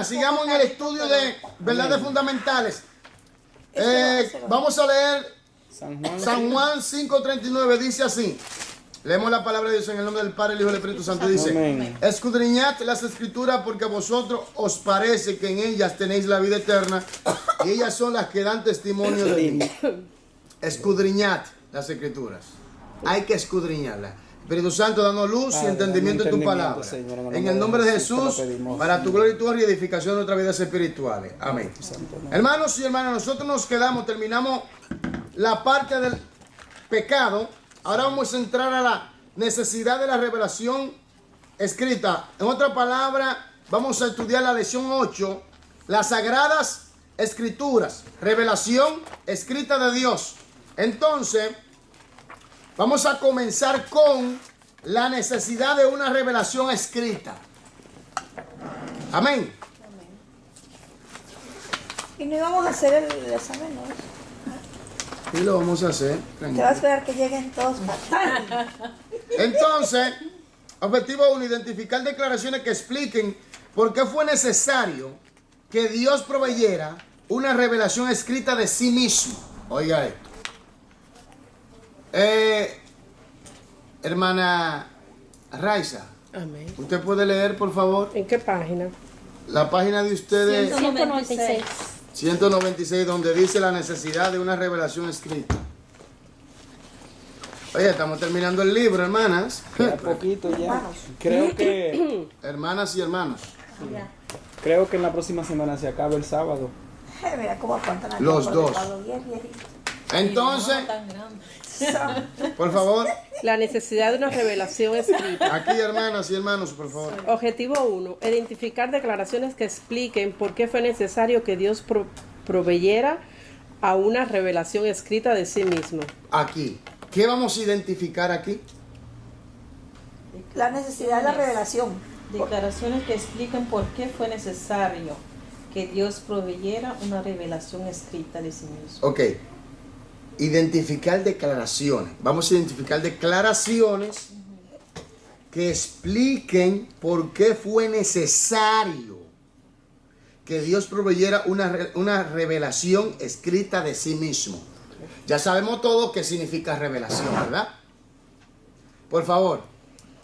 Sigamos en el estudio de verdades fundamentales. Vamos a leer San Juan 5:39. Dice así. Leemos la palabra de Dios en el nombre del Padre, el Hijo y el Espíritu Santo. Dice: Amén. Escudriñad las Escrituras, porque a vosotros os parece que en ellas tenéis la vida eterna, y ellas son las que dan testimonio de mí. Escudriñad las Escrituras. Hay que escudriñarlas. Espíritu Santo, danos luz y entendimiento de tu palabra. Señor, en el nombre de Jesús, para tu gloria y tu honra y edificación de nuestras vidas espirituales. Amén. Hermanos y hermanas, nosotros nos quedamos, terminamos la parte del pecado. Ahora vamos a entrar a la necesidad de la revelación escrita. En otra palabra, vamos a estudiar la lección 8, las sagradas escrituras, revelación escrita de Dios. Entonces, vamos a comenzar con la necesidad de una revelación escrita. Amén. Y no íbamos a hacer el examen, ¿no? Sí, lo vamos a hacer. Te vas a esperar que lleguen todos para Entonces, objetivo 1, identificar declaraciones que expliquen por qué fue necesario que Dios proveyera una revelación escrita de sí mismo. Oiga esto. Hermana Raiza, amén. ¿Usted puede leer, por favor? ¿En qué página? La página de ustedes. 196. 196, donde dice la necesidad de una revelación escrita. Oye, estamos terminando el libro, hermanas. Queda poquito ya. Creo que... Hermanas y hermanos. Creo que en la próxima semana se acaba el sábado. Mira cómo aguantan los dos. Entonces, por favor. La necesidad de una revelación escrita. Aquí, hermanas y hermanos, por favor. Objetivo 1. Identificar declaraciones que expliquen por qué fue necesario que Dios proveyera a una revelación escrita de sí mismo. Aquí. ¿Qué vamos a identificar aquí? La necesidad de la revelación. Declaraciones que expliquen por qué fue necesario que Dios proveyera una revelación escrita de sí mismo. Ok. Identificar declaraciones. Vamos a identificar declaraciones que expliquen por qué fue necesario que Dios proveyera una revelación escrita de sí mismo. Ya sabemos todo qué significa revelación, ¿verdad? Por favor.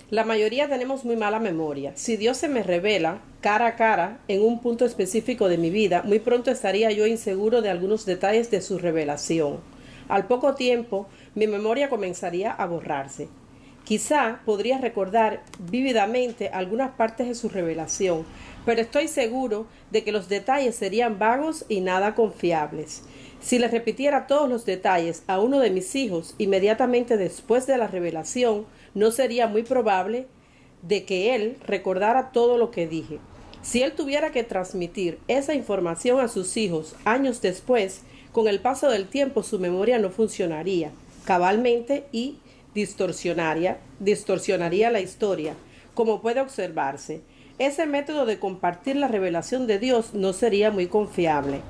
La mayoría tenemos muy mala memoria. Si Dios se me revela cara a cara en un punto específico de mi vida, muy pronto estaría yo inseguro de algunos detalles de su revelación. Al poco tiempo, mi memoria comenzaría a borrarse. Quizá podría recordar vívidamente algunas partes de su revelación, pero estoy seguro de que los detalles serían vagos y nada confiables. Si le repitiera todos los detalles a uno de mis hijos inmediatamente después de la revelación, no sería muy probable de que él recordara todo lo que dije. Si él tuviera que transmitir esa información a sus hijos años después, con el paso del tiempo su memoria no funcionaría cabalmente y distorsionaría la historia, como puede observarse. Ese método de compartir la revelación de Dios no sería muy confiable.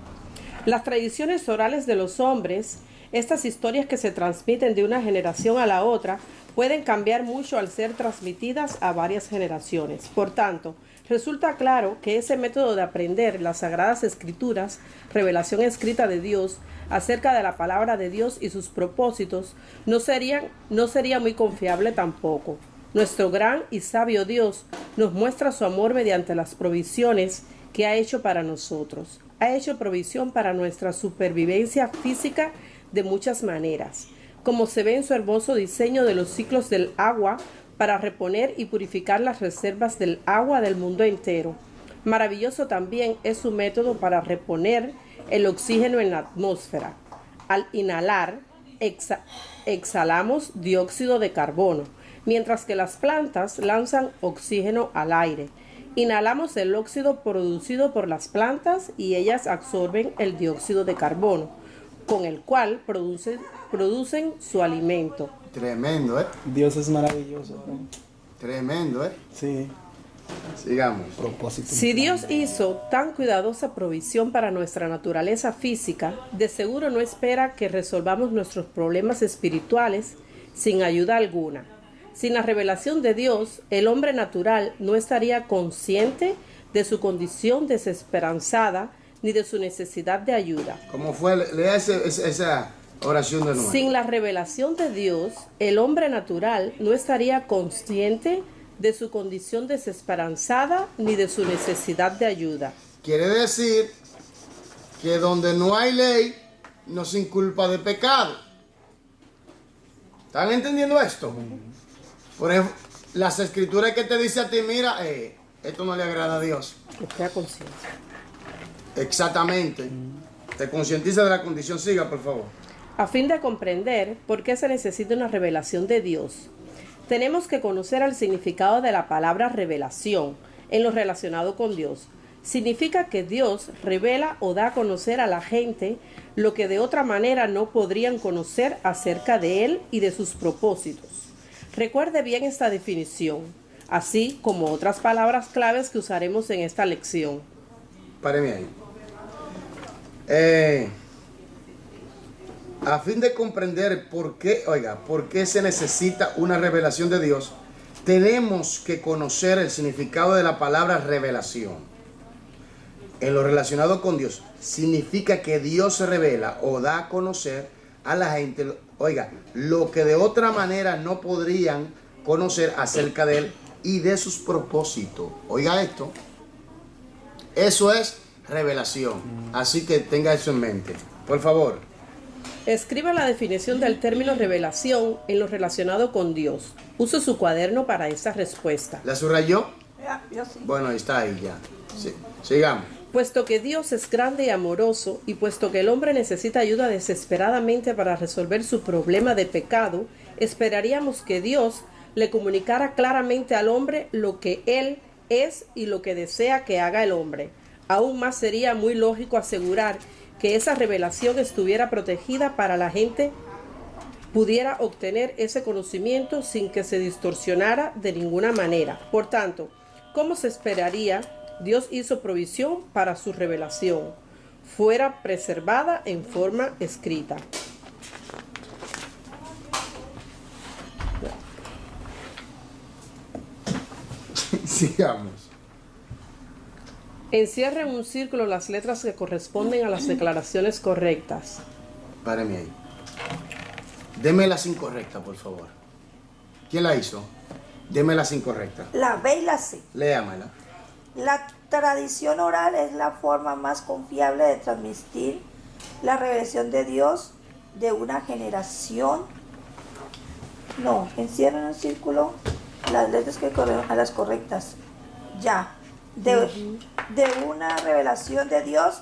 Las tradiciones orales de los hombres, estas historias que se transmiten de una generación a la otra, pueden cambiar mucho al ser transmitidas a varias generaciones. Por tanto, resulta claro que ese método de aprender las Sagradas Escrituras, revelación escrita de Dios, acerca de la palabra de Dios y sus propósitos, no sería muy confiable tampoco. Nuestro gran y sabio Dios nos muestra su amor mediante las provisiones que ha hecho para nosotros. Ha hecho provisión para nuestra supervivencia física de muchas maneras, como se ve en su hermoso diseño de los ciclos del agua para reponer y purificar las reservas del agua del mundo entero. Maravilloso también es su método para reponer el oxígeno en la atmósfera. Al inhalar, exhalamos dióxido de carbono, mientras que las plantas lanzan oxígeno al aire. Inhalamos el óxido producido por las plantas y ellas absorben el dióxido de carbono, con el cual producen su alimento. Tremendo, ¿eh? Dios es maravilloso, ¿no? Tremendo, ¿eh? Sí. Sigamos. Si Dios hizo tan cuidadosa provisión para nuestra naturaleza física, de seguro no espera que resolvamos nuestros problemas espirituales sin ayuda alguna. Sin la revelación de Dios, el hombre natural no estaría consciente de su condición desesperanzada, ni de su necesidad de ayuda. ¿Cómo fue? Lea esa oración de nuevo. Sin la revelación de Dios, el hombre natural no estaría consciente de su condición desesperanzada ni de su necesidad de ayuda. Quiere decir que donde no hay ley, no se inculpa de pecado. ¿Están entendiendo esto? Por ejemplo, las escrituras que te dice a ti, mira, esto no le agrada a Dios. Que crea conciencia. Exactamente. Te concientiza de la condición. Siga, por favor. A fin de comprender por qué se necesita una revelación de Dios, tenemos que conocer el significado de la palabra revelación en lo relacionado con Dios. Significa que Dios revela o da a conocer a la gente lo que de otra manera no podrían conocer acerca de Él y de sus propósitos. Recuerde bien esta definición, así como otras palabras claves que usaremos en esta lección. Páreme ahí. A fin de comprender por qué se necesita una revelación de Dios, tenemos que conocer el significado de la palabra revelación. En lo relacionado con Dios, significa que Dios se revela o da a conocer a la gente, lo que de otra manera no podrían conocer acerca de Él y de sus propósitos. Oiga esto. Eso es revelación. Así que tenga eso en mente. Por favor. Escriba la definición del término revelación en lo relacionado con Dios. Use su cuaderno para esta respuesta. ¿La subrayó? Yo sí. Bueno, ahí está ahí ya. Sí. Sigamos. Puesto que Dios es grande y amoroso, y puesto que el hombre necesita ayuda desesperadamente para resolver su problema de pecado, esperaríamos que Dios le comunicara claramente al hombre lo que Él es y lo que desea que haga el hombre. Aún más sería muy lógico asegurar que esa revelación estuviera protegida para la gente pudiera obtener ese conocimiento sin que se distorsionara de ninguna manera. Por tanto, ¿cómo se esperaría? Dios hizo provisión para su revelación fuera preservada en forma escrita. Sigamos. Encierre en un círculo las letras que corresponden a las declaraciones correctas. Páreme ahí. Deme las incorrectas, por favor. ¿Quién la hizo? Deme las incorrectas. La B y la C. Léamela. La tradición oral es la forma más confiable de transmitir la revelación de Dios de una generación. No, encierra en un círculo las letras que corresponden a las correctas. Ya. De una revelación de Dios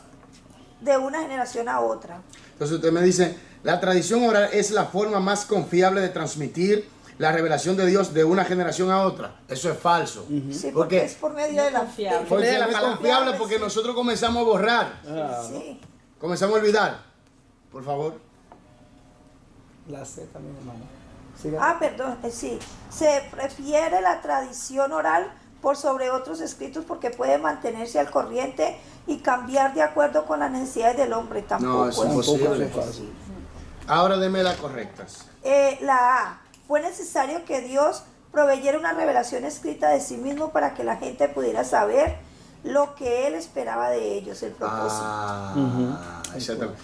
de una generación a otra. Entonces usted me dice, la tradición oral es la forma más confiable de transmitir la revelación de Dios de una generación a otra. Eso es falso. Sí, porque es por medio de la confiable. Porque de la no es palabra. confiable porque nosotros comenzamos a borrar. Sí. Comenzamos a olvidar. Por favor. La C también, hermano. Siga. Ah, perdón, sí. Se prefiere la tradición oral por sobre otros escritos porque puede mantenerse al corriente y cambiar de acuerdo con las necesidades del hombre. Tampoco No, es imposible. es fácil. Ahora deme las correctas. La A. Fue necesario que Dios proveyera una revelación escrita de sí mismo para que la gente pudiera saber lo que Él esperaba de ellos, el propósito. Exactamente.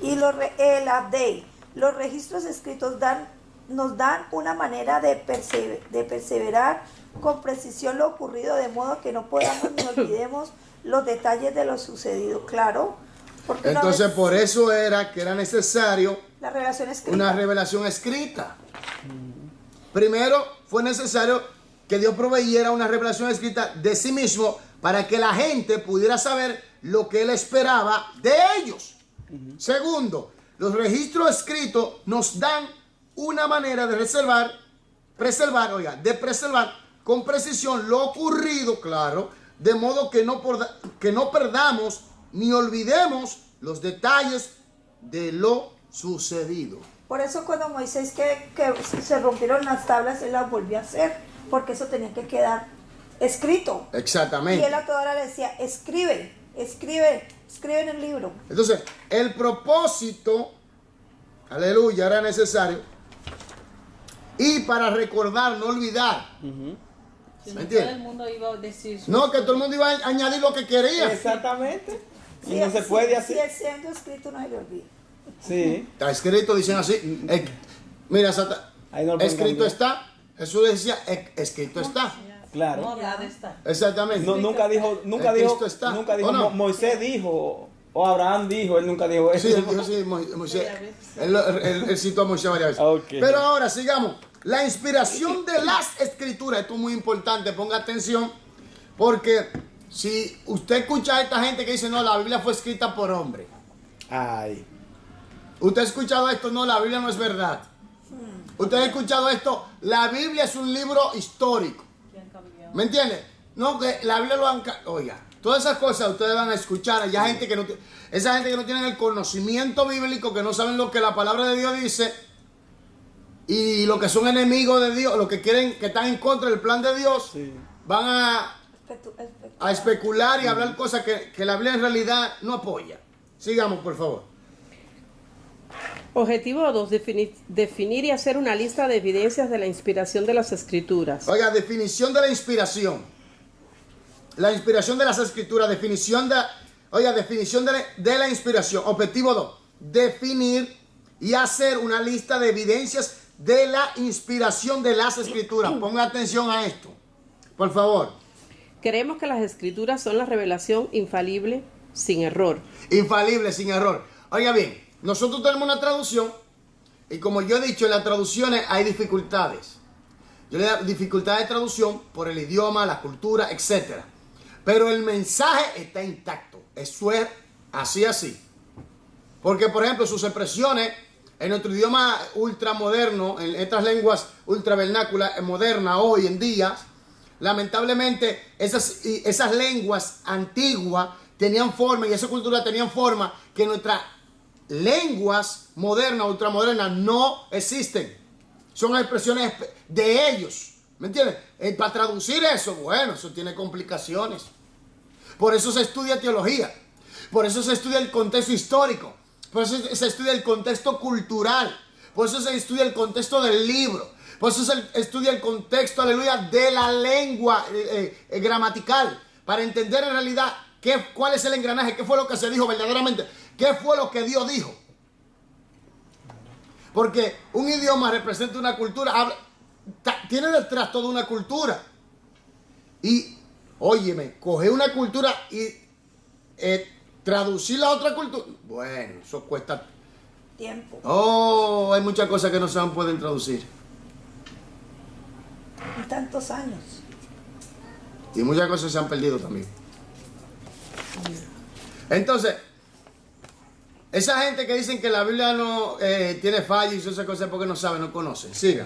Y la D. Los registros escritos nos dan una manera de perseverar con precisión lo ocurrido, de modo que no podamos ni olvidemos los detalles de lo sucedido. Claro. Porque Entonces por eso era que era necesario la revelación escrita. una revelación escrita. Primero fue necesario que Dios proveyera una revelación escrita de sí mismo para que la gente pudiera saber lo que Él esperaba de ellos. Segundo, los registros escritos nos dan una manera de preservar con precisión lo ocurrido, claro, de modo que no perdamos ni olvidemos los detalles de lo sucedido. Por eso cuando Moisés que se rompieron las tablas, él las volvió a hacer, porque eso tenía que quedar escrito. Exactamente. Y él a toda hora le decía, escribe en el libro. Entonces, el propósito, aleluya, era necesario. Y para recordar, no olvidar. Si ¿Me no, todo entiendes? el mundo iba a decir su- No, que todo el mundo iba a añadir lo que quería. Exactamente. Y Sí, no se puede sí, así. sí, siendo escrito no se le olvida. Sí. Está escrito, dicen así. Mira, Ahí no lo pueden escrito cambiar. está. Jesús decía, escrito está. Claro. No, la de esta. Exactamente. No, nunca dijo, El Cristo está. ¿O no? Moisés dijo, o Abraham dijo, él nunca dijo eso. Sí, él dijo, sí, Moisés. Él citó a Moisés varias veces. Ok. Pero ahora sigamos. La inspiración de las escrituras, esto es muy importante, ponga atención, porque si usted escucha a esta gente que dice, no, la Biblia fue escrita por hombre. Ay. Usted ha escuchado esto, no, la Biblia no es verdad. Usted ha escuchado esto, la Biblia es un libro histórico. Que han cambiado. ¿Me entiende? No, que la Biblia lo han... Oiga, todas esas cosas ustedes van a escuchar. Hay gente que no... Esa gente que no tiene el conocimiento bíblico, que no saben lo que la palabra de Dios dice, y los que son enemigos de Dios, los que quieren, que están en contra del plan de Dios, Sí. van a especular y hablar cosas que la Biblia en realidad no apoya. Sigamos, por favor. Objetivo 2. Definir y hacer una lista de evidencias de la inspiración de las escrituras. Oiga, definición de la inspiración. La inspiración de las escrituras, definición de la inspiración. Objetivo 2. Definir y hacer una lista de evidencias de la inspiración de las escrituras. Ponga atención a esto, por favor. Creemos que las escrituras son la revelación infalible, sin error. Infalible, sin error. Oiga bien, nosotros tenemos una traducción y como yo he dicho, en las traducciones hay dificultades. Yo le doy dificultades de traducción por el idioma, la cultura, etc. Pero el mensaje está intacto. Eso es así. Porque, por ejemplo, sus expresiones en nuestro idioma ultramoderno, en estas lenguas ultravernáculas modernas hoy en día, lamentablemente esas lenguas antiguas tenían forma y esa cultura tenían forma que nuestras lenguas modernas, ultramodernas no existen. Son expresiones de ellos. ¿Me entiendes? Para traducir eso, bueno, eso tiene complicaciones. Por eso se estudia teología. Por eso se estudia el contexto histórico. Por eso se estudia el contexto cultural. Por eso se estudia el contexto del libro. Por eso se estudia el contexto, aleluya, de la lengua gramatical. Para entender en realidad cuál es el engranaje, qué fue lo que se dijo verdaderamente, qué fue lo que Dios dijo. Porque un idioma representa una cultura, tiene detrás toda una cultura. Y, óyeme, coger una cultura y traducir la otra cultura, bueno, eso cuesta Tiempo. Oh, hay muchas cosas que no se pueden traducir. Y tantos años. Y muchas cosas se han perdido también. Entonces, esa gente que dicen que la Biblia no tiene fallas y esas cosas porque no saben, no conocen. Siga.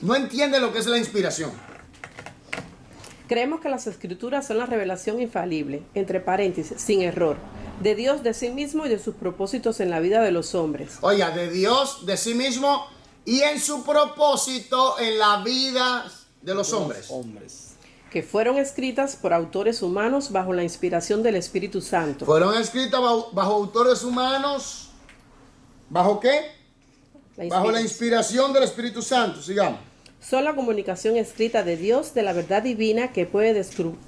No entienden lo que es la inspiración. Creemos que las escrituras son la revelación infalible, entre paréntesis, sin error, de Dios, de sí mismo y de sus propósitos en la vida de los hombres. Oiga, de Dios, de sí mismo y en su propósito en la vida de los hombres. Que fueron escritas por autores humanos bajo la inspiración del Espíritu Santo. Fueron escritas bajo autores humanos. ¿Bajo qué? Bajo la inspiración del Espíritu Santo. Sigamos. Son la comunicación escrita de Dios de la verdad divina que puede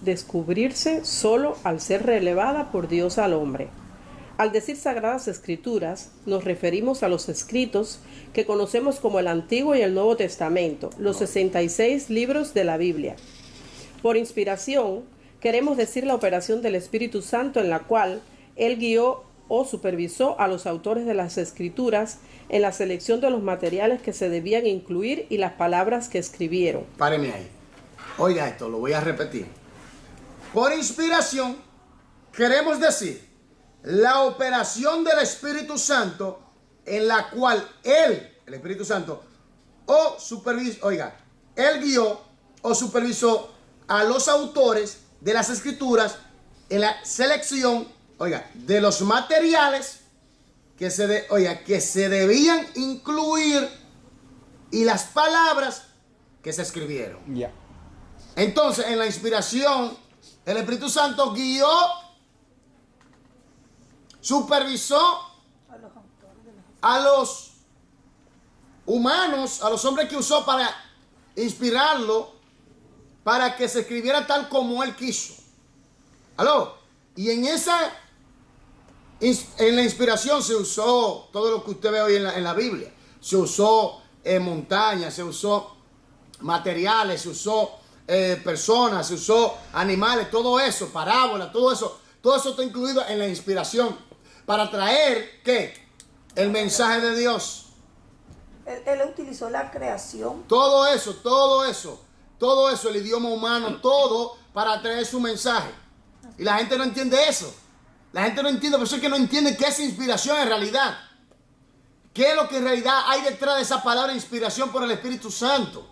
descubrirse solo al ser relevada por Dios al hombre. Al decir Sagradas Escrituras, nos referimos a los escritos que conocemos como el Antiguo y el Nuevo Testamento, los 66 libros de la Biblia. Por inspiración, queremos decir la operación del Espíritu Santo en la cual Él guió o supervisó a los autores de las Escrituras en la selección de los materiales que se debían incluir y las palabras que escribieron. Páreme ahí. Oiga esto, lo voy a repetir. Por inspiración, queremos decir la operación del Espíritu Santo en la cual Él, el Espíritu Santo, Él guió o supervisó a los autores de las Escrituras en la selección, de los materiales que se debían incluir y las palabras que se escribieron. Ya. Entonces, en la inspiración, el Espíritu Santo guió, supervisó a los humanos, a los hombres que usó para inspirarlo, para que se escribiera tal como él quiso. ¿Aló? Y en la inspiración se usó todo lo que usted ve hoy en la Biblia. Se usó montañas, se usó materiales, se usó personas, se usó animales, todo eso, parábolas, todo eso está incluido en la inspiración para traer, ¿qué? El mensaje de Dios. Él utilizó la creación. Todo eso, el idioma humano, todo para traer su mensaje. Y la gente no entiende eso. La gente no entiende, por eso es que no entiende qué es inspiración en realidad. ¿Qué es lo que en realidad hay detrás de esa palabra inspiración por el Espíritu Santo?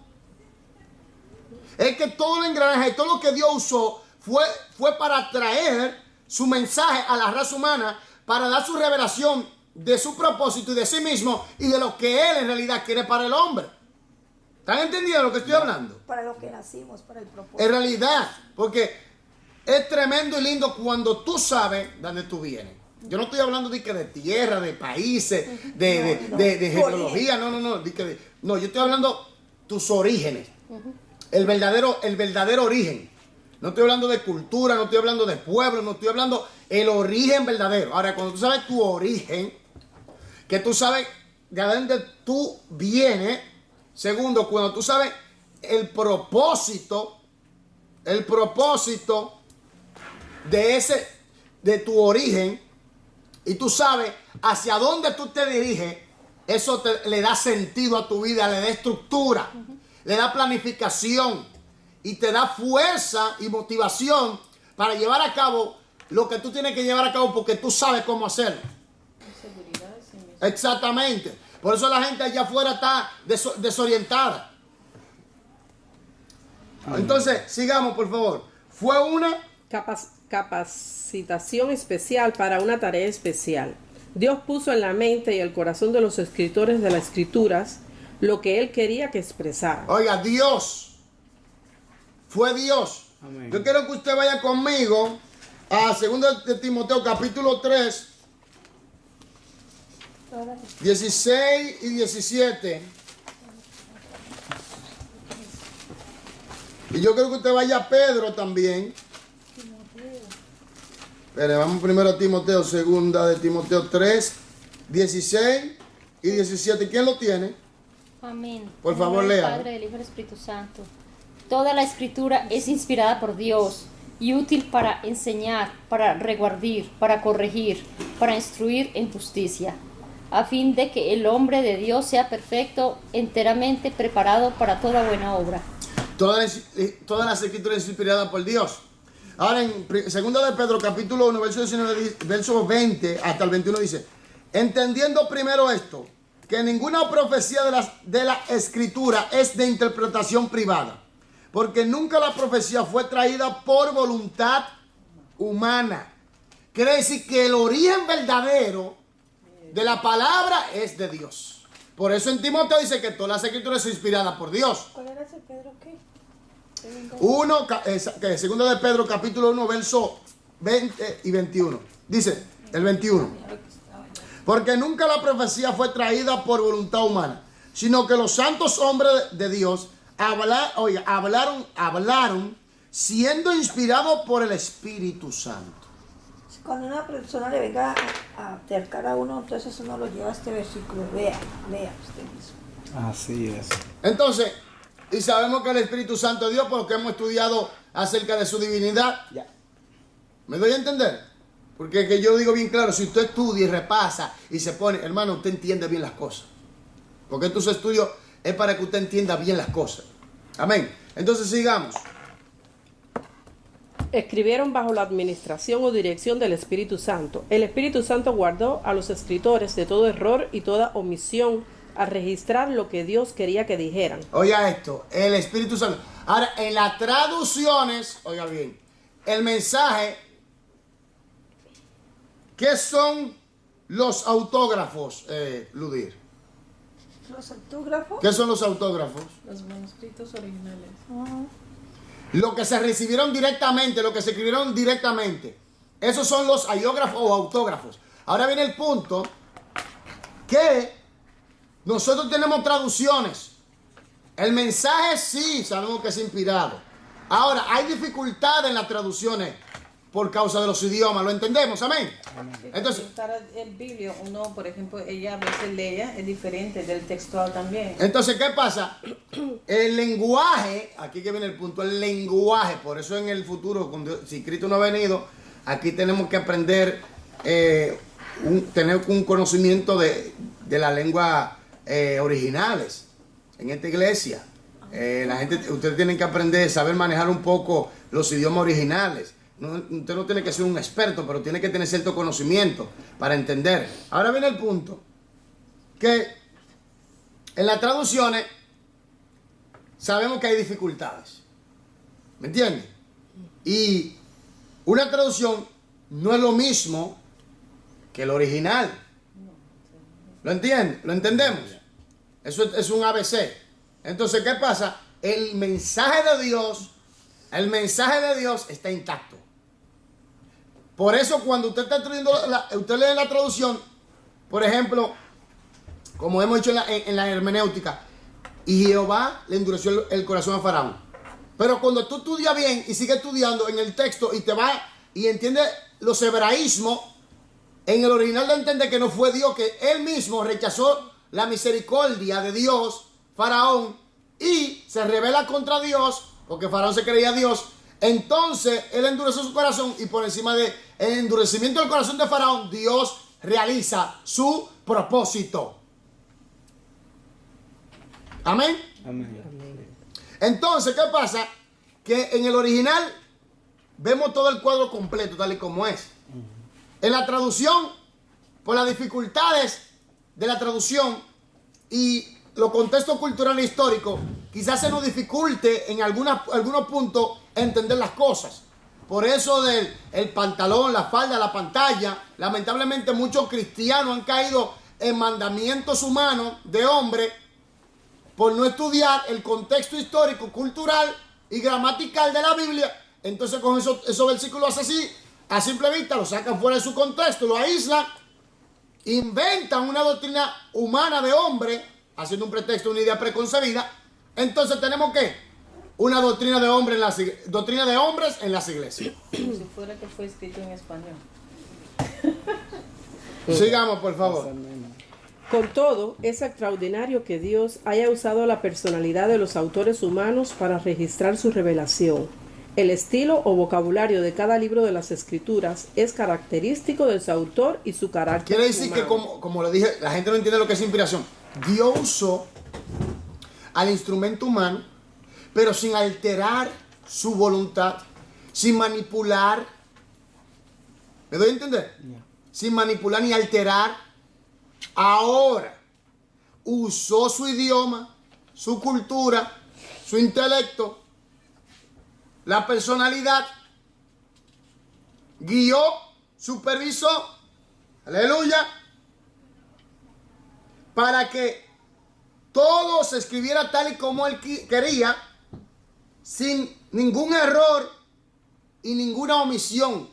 Es que todo el engranaje, todo lo que Dios usó fue para traer su mensaje a la raza humana, para dar su revelación de su propósito y de sí mismo y de lo que Él en realidad quiere para el hombre. ¿Están entendiendo lo que estoy hablando? Para lo que nacimos, para el propósito. En realidad, porque es tremendo y lindo cuando tú sabes de dónde tú vienes. Yo no estoy hablando de tierra, de países, de genealogía, no. No, yo estoy hablando tus orígenes. El verdadero origen. No estoy hablando de cultura, no estoy hablando de pueblo, no estoy hablando el origen verdadero. Ahora, cuando tú sabes tu origen, que tú sabes de dónde tú vienes. Segundo, cuando tú sabes el propósito de tu origen, y tú sabes hacia dónde tú te diriges, eso le da sentido a tu vida, le da estructura, le da planificación y te da fuerza y motivación para llevar a cabo lo que tú tienes que llevar a cabo porque tú sabes cómo hacerlo. Seguridad, sí mismo. Exactamente. Por eso la gente allá afuera está desorientada. Entonces, sigamos, por favor. Fue una capacitación especial para una tarea especial. Dios puso en la mente y el corazón de los escritores de las Escrituras lo que Él quería que expresaran. Oiga, Dios. Fue Dios. Amén. Yo quiero que usted vaya conmigo a 2 de Timoteo capítulo 3, 16 y 17. Y yo quiero que usted vaya a Pedro también. Pero vamos primero a Timoteo, 2 de Timoteo 3, 16 y 17. ¿Quién lo tiene? Amén. Por favor, En el nombre del léalo. Padre, del Hijo y del Espíritu Santo. Toda la Escritura es inspirada por Dios y útil para enseñar, para reguardir, para corregir, para instruir en justicia, a fin de que el hombre de Dios sea perfecto, enteramente preparado para toda buena obra. Todas las escrituras inspiradas por Dios. Ahora en 2 de Pedro capítulo 1, verso 19, verso 20 hasta el 21 dice: entendiendo primero esto, que ninguna profecía de la escritura es de interpretación privada, porque nunca la profecía fue traída por voluntad humana. Quiere decir que el origen verdadero de la palabra es de Dios. Por eso en Timoteo dice que todas las escrituras son inspiradas por Dios. ¿Cuál era ese Pedro qué? 2 de Pedro capítulo 1 verso 20 y 21. Dice el 21: porque nunca la profecía fue traída por voluntad humana, sino que los santos hombres de Dios hablaron siendo inspirados por el Espíritu Santo. Cuando una persona le venga a acercar a uno, entonces uno lo lleva a este versículo. Lea usted mismo. Así es. Entonces, y sabemos que el Espíritu Santo es Dios porque hemos estudiado acerca de su divinidad. Ya. ¿Me doy a entender? Porque es que yo digo bien claro, si usted estudia y repasa y se pone, hermano, usted entiende bien las cosas. Porque estos estudios es para que usted entienda bien las cosas. Amén. Entonces sigamos. Escribieron bajo la administración o dirección del Espíritu Santo. El Espíritu Santo guardó a los escritores de todo error y toda omisión al registrar lo que Dios quería que dijeran. Oiga esto, el Espíritu Santo. Ahora, en las traducciones, oiga bien, el mensaje, ¿qué son los autógrafos, Ludir? ¿Los autógrafos? ¿Qué son los autógrafos? Los manuscritos originales. Lo que se recibieron directamente, lo que se escribieron directamente. Esos son los aiógrafos o autógrafos. Ahora viene el punto que nosotros tenemos traducciones. El mensaje sí sabemos que es inspirado. Ahora, hay dificultad en las traducciones por causa de los idiomas, ¿lo entendemos? Amén. Entonces, Para el Biblia, uno, por ejemplo, ella a veces lee, es diferente del textual también. entonces, ¿qué pasa? El lenguaje, aquí que viene el punto, el lenguaje, por eso en el futuro, si Cristo no ha venido, aquí tenemos que aprender, tener un conocimiento de la lengua originales en esta iglesia. La gente, ustedes tienen que aprender, saber manejar un poco los idiomas originales. Usted no tiene que ser un experto, pero tiene que tener cierto conocimiento para entender. Ahora viene el punto, que en las traducciones sabemos que hay dificultades. ¿Me entiendes? Y una traducción no es lo mismo que el original. ¿Lo entiendes? ¿Lo entendemos? Eso es un ABC. Entonces, ¿qué pasa? El mensaje de Dios está intacto. Por eso cuando usted está estudiando, usted lee la traducción, por ejemplo, como hemos dicho en la hermenéutica, y Jehová le endureció el corazón a Faraón. Pero cuando tú estudias bien y sigues estudiando en el texto y te vas y entiendes los hebraísmos, en el original de entender que no fue Dios, que él mismo rechazó la misericordia de Dios, Faraón, y se rebela contra Dios, porque Faraón se creía Dios. Entonces él endureció su corazón y por encima del endurecimiento del corazón de Faraón, Dios realiza su propósito. Amén. Amén. Entonces, ¿qué pasa? Que en el original vemos todo el cuadro completo tal y como es. En la traducción, por las dificultades de la traducción y los contextos culturales e históricos, quizás se nos dificulte en algunos puntos entender las cosas. Por eso el pantalón, la falda, la pantalla, lamentablemente muchos cristianos han caído en mandamientos humanos de hombre por no estudiar el contexto histórico, cultural y gramatical de la Biblia. Entonces con esos versículos así, a simple vista, lo sacan fuera de su contexto, lo aíslan, inventan una doctrina humana de hombre, haciendo un pretexto, una idea preconcebida. Entonces tenemos que una doctrina de hombres en las iglesias. Como si fuera que fue escrito en español. Sigamos, por favor. Con todo, es extraordinario que Dios haya usado la personalidad de los autores humanos para registrar su revelación. El estilo o vocabulario de cada libro de las Escrituras es característico de su autor y su carácter Quiere decir humano. que, como le dije, la gente no entiende lo que es inspiración. Dios usó al instrumento humano, pero sin alterar su voluntad, sin manipular. ¿Me doy a entender? Sin manipular ni alterar. Ahora, usó su idioma, su cultura, su intelecto, la personalidad, guió, supervisó, aleluya, para que todo se escribiera tal y como él quería, sin ningún error y ninguna omisión.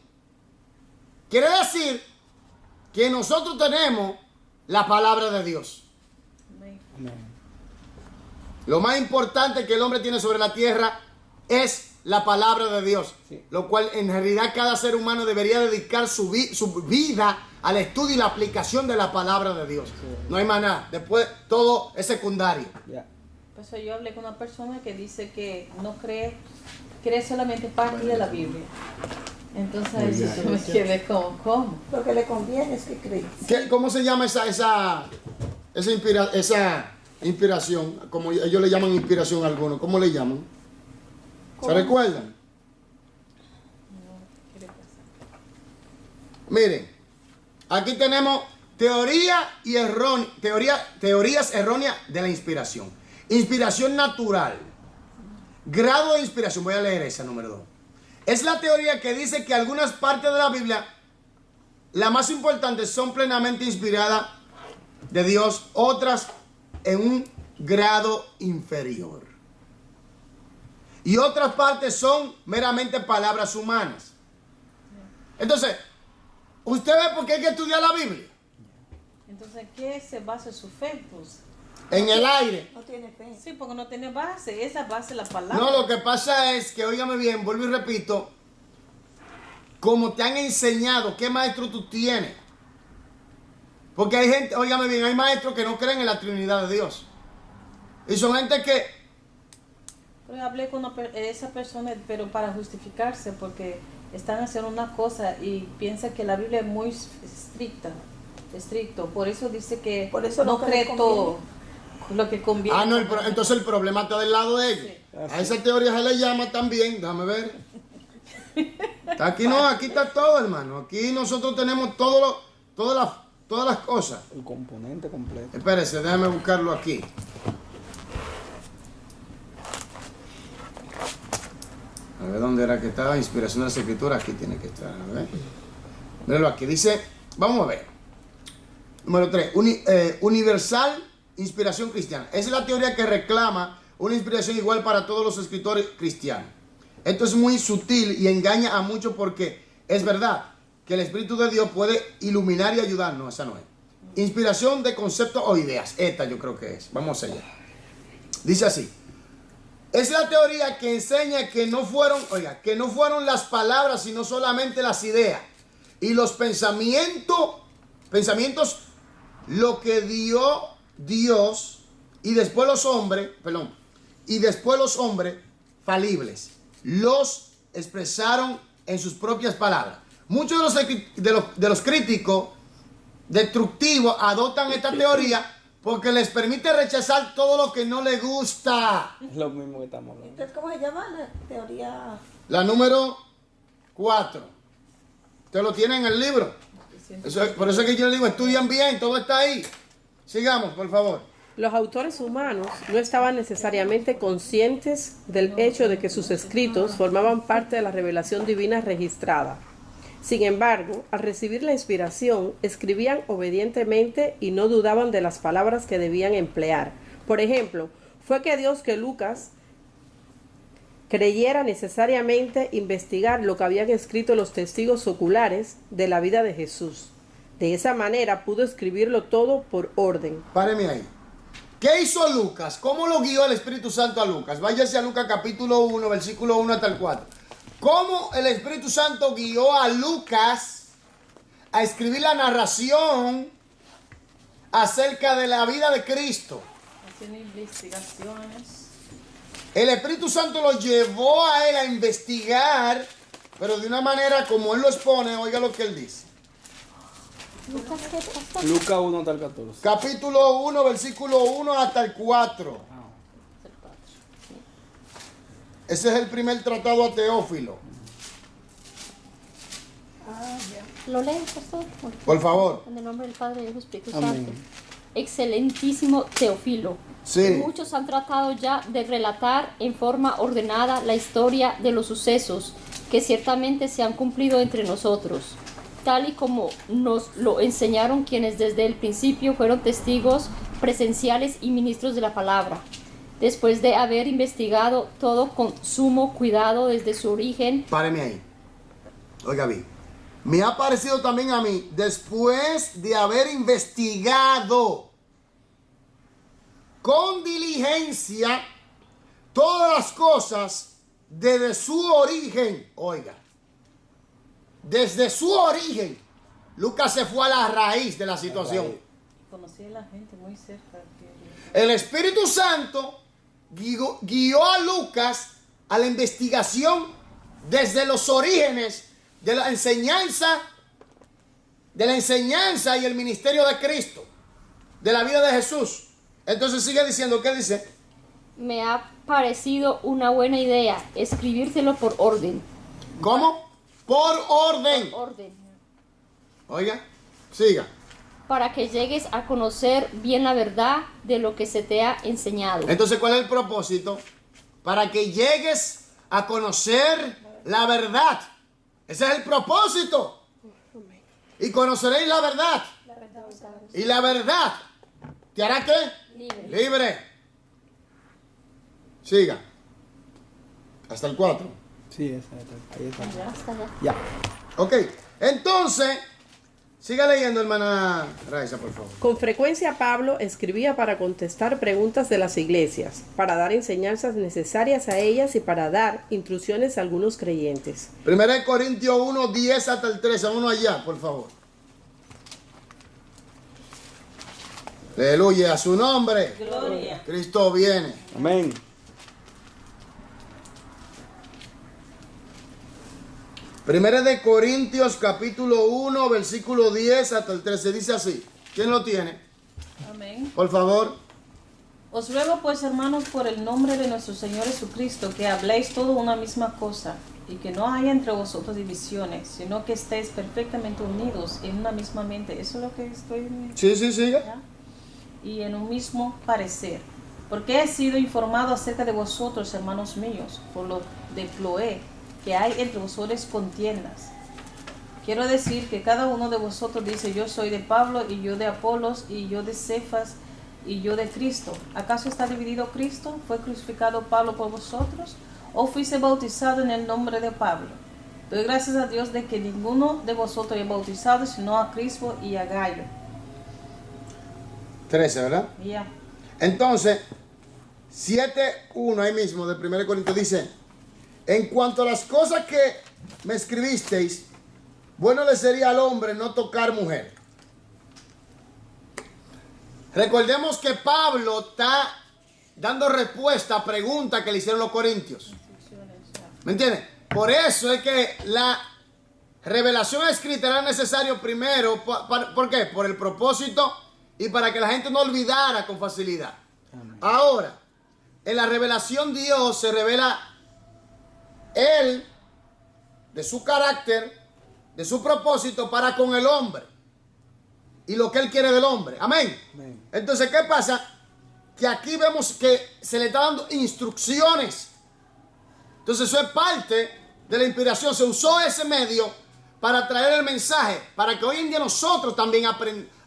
Quiere decir que nosotros tenemos la palabra de Dios. Amén. Lo más importante que el hombre tiene sobre la tierra es la palabra de Dios, Sí. lo cual en realidad cada ser humano debería dedicar su vida al estudio y la aplicación de la palabra de Dios. Sí. No hay más nada. Después todo es secundario. Ya. Por eso yo hablé con una persona que dice que no cree solamente parte de la Biblia. Entonces yo me quedé como, ¿cómo? Lo que le conviene es que crea. ¿Cómo se llama esa inspiración? Como ellos le llaman inspiración a algunos. ¿Cómo le llaman? ¿Se recuerdan? Miren, aquí tenemos teorías erróneas de la inspiración. Inspiración natural. Grado de inspiración. Voy a leer esa número 2. Es la teoría que dice que algunas partes de la Biblia, las más importantes, son plenamente inspiradas de Dios, otras en un grado inferior. Y otras partes son meramente palabras humanas. Entonces, usted ve por qué hay que estudiar la Biblia. Entonces, ¿qué se basa su fe? Pues, en el aire. No tiene fe. Sí, porque no tiene base. Esa base es la palabra. No, lo que pasa es que, óigame bien, vuelvo y repito, como te han enseñado, ¿qué maestro tú tienes? Porque hay gente, óigame bien, hay maestros que no creen en la Trinidad de Dios. Y son gente que, Pero yo hablé con esa persona, pero para justificarse, porque están haciendo una cosa y piensa que la Biblia es muy estricto. Por eso dice que Por eso no lo que cree le todo lo que conviene. ah, no, entonces el problema está del lado de ellos. Sí. A esa teoría se le llama también, déjame ver. Aquí no, aquí está todo, hermano. Aquí nosotros tenemos todas las cosas. El componente completo. Espérese, déjame buscarlo aquí. A ver dónde era que estaba. Inspiración de las Escrituras. Aquí tiene que estar. A ver. Míralo aquí. Dice, vamos a ver. Número 3. Universal inspiración cristiana. Esa es la teoría que reclama una inspiración igual para todos los escritores cristianos. Esto es muy sutil y engaña a muchos porque es verdad que el Espíritu de Dios puede iluminar y ayudar. No, esa no es. Inspiración de conceptos o ideas. Esta yo creo que es. Vamos allá. Dice así. Es la teoría que enseña que no fueron las palabras, sino solamente las ideas. Y los pensamientos, lo que dio Dios, y después los hombres, falibles, los expresaron en sus propias palabras. Muchos de los críticos destructivos adoptan esta teoría porque les permite rechazar todo lo que no les gusta. Es lo mismo que estamos hablando. Entonces, ¿cómo se llama la teoría? La número 4. Usted lo tiene en el libro. Por eso es que yo le digo, estudian bien, todo está ahí. Sigamos, por favor. Los autores humanos no estaban necesariamente conscientes del hecho de que sus escritos formaban parte de la revelación divina registrada. Sin embargo, al recibir la inspiración, escribían obedientemente y no dudaban de las palabras que debían emplear. Por ejemplo, fue que Dios que Lucas creyera necesariamente investigar lo que habían escrito los testigos oculares de la vida de Jesús. De esa manera pudo escribirlo todo por orden. Páreme ahí. ¿Qué hizo Lucas? ¿Cómo lo guió el Espíritu Santo a Lucas? Váyase a Lucas capítulo 1, versículo 1 hasta el 4. ¿Cómo el Espíritu Santo guió a Lucas a escribir la narración acerca de la vida de Cristo? Haciendo investigaciones. El Espíritu Santo lo llevó a él a investigar, pero de una manera como él lo expone, oiga lo que él dice. Lucas 1 hasta el 14. Capítulo 1, versículo 1 hasta el 4. Ese es el primer tratado a Teófilo. ¿Lo leen, pastor? Por favor. En el nombre del Padre y del Espíritu Amén. Santo. Excelentísimo Teófilo. Sí. Muchos han tratado ya de relatar en forma ordenada la historia de los sucesos que ciertamente se han cumplido entre nosotros, tal y como nos lo enseñaron quienes desde el principio fueron testigos presenciales y ministros de la palabra. Después de haber investigado todo con sumo cuidado desde su origen. Páreme ahí. Oiga bien. Me ha parecido también a mí, después de haber investigado con diligencia todas las cosas desde su origen. Oiga. Desde su origen. Lucas se fue a la raíz de la situación. Conocí a la gente muy cerca. El Espíritu Santo guió a Lucas a la investigación desde los orígenes de la enseñanza y el ministerio de Cristo, de la vida de Jesús. Entonces sigue diciendo, ¿qué dice? Me ha parecido una buena idea escribírtelo por orden. ¿Cómo? Por orden. Por orden. Oiga, siga. Para que llegues a conocer bien la verdad de lo que se te ha enseñado. Entonces, ¿cuál es el propósito? Para que llegues a conocer la verdad. Ese es el propósito. Y conoceréis la verdad. Y la verdad te hará ¿qué? Libre. Libre. Siga. Hasta el 4. Sí, ahí está. Ya, hasta allá. Ya. Ok. Entonces, Siga leyendo, hermana Raiza, por favor. Con frecuencia Pablo escribía para contestar preguntas de las iglesias, para dar enseñanzas necesarias a ellas y para dar instrucciones a algunos creyentes. 1 Corintios 1, 10 hasta el 13. Vámonos allá, por favor. Aleluya, a su nombre. Gloria. Cristo viene. Amén. Primera de Corintios capítulo 1, versículo 10 hasta el 13. Dice así. ¿Quién lo tiene? Amén. Por favor. Os ruego pues, hermanos, por el nombre de nuestro Señor Jesucristo, que habléis todo una misma cosa, y que no haya entre vosotros divisiones, sino que estéis perfectamente unidos en una misma mente. Eso es lo que estoy... Sí, sigue. ¿ya? Y en un mismo parecer. Porque he sido informado acerca de vosotros, hermanos míos, por lo de Cloé, que hay entre vosotros contiendas. Quiero decir que cada uno de vosotros dice: yo soy de Pablo, y yo de Apolos, y yo de Cefas, y yo de Cristo. ¿Acaso está dividido Cristo? ¿Fue crucificado Pablo por vosotros? ¿O fuiste bautizado en el nombre de Pablo? Doy gracias a Dios de que ninguno de vosotros es bautizado, sino a Crispo y a Gallo. 13, ¿verdad? Ya. Entonces, 7:1 ahí mismo de 1 Corintios dice: en cuanto a las cosas que me escribisteis, bueno le sería al hombre no tocar mujer. Recordemos que Pablo está dando respuesta a preguntas que le hicieron los corintios. ¿Me entiendes? Por eso es que la revelación escrita era necesario primero. ¿Por qué? Por el propósito y para que la gente no olvidara con facilidad. Amén. Ahora, en la revelación Dios se revela Él, de su carácter, de su propósito para con el hombre y lo que Él quiere del hombre. Amén. Amén. Entonces, ¿qué pasa? Que aquí vemos que se le está dando instrucciones. Entonces, eso es parte de la inspiración. Se usó ese medio para traer el mensaje, para que hoy en día nosotros también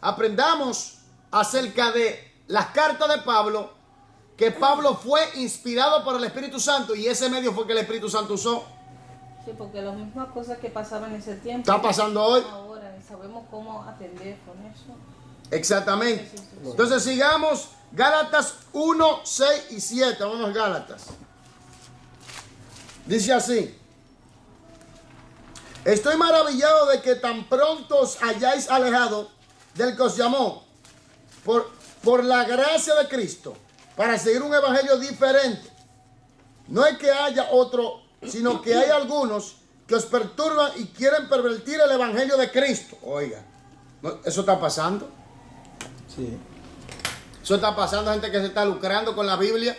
aprendamos acerca de las cartas de Pablo, que Pablo fue inspirado por el Espíritu Santo y ese medio fue que el Espíritu Santo usó. Sí, porque las mismas cosas que pasaban en ese tiempo está pasando hoy. Ahora, y sabemos cómo atender con eso. Exactamente. Entonces sigamos. Gálatas 1, 6 y 7. Vámonos, Gálatas. Dice así: estoy maravillado de que tan pronto os hayáis alejado del que os llamó por la gracia de Cristo, para seguir un evangelio diferente. No es que haya otro, sino que hay algunos que os perturban y quieren pervertir el evangelio de Cristo. Oiga, ¿eso está pasando? Sí. Eso está pasando, gente que se está lucrando con la Biblia.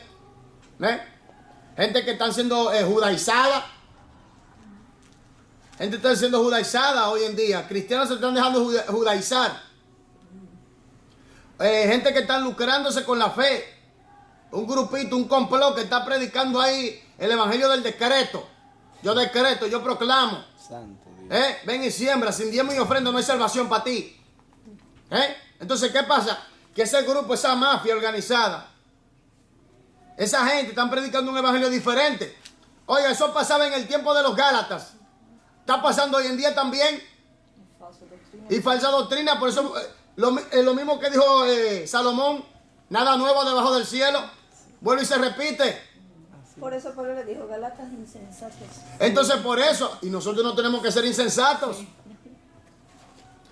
Gente que están siendo judaizada. Gente está siendo judaizada hoy en día. Cristianos se están dejando judaizar. Gente que está lucrándose con la fe. Un grupito, un complot que está predicando ahí el evangelio del decreto. Yo decreto, yo proclamo. Santo Dios. Ven y siembra. Sin diezmo y ofrenda no hay salvación para ti. Entonces, ¿qué pasa? Que ese grupo, esa mafia organizada, esa gente están predicando un evangelio diferente. Oiga, eso pasaba en el tiempo de los Gálatas. Está pasando hoy en día también. Y falsa doctrina. Por eso lo mismo que dijo Salomón: nada nuevo debajo del cielo. Vuelve y se repite. Por eso Pablo le dijo: Gálatas insensatos. Entonces, por eso, y nosotros no tenemos que ser insensatos.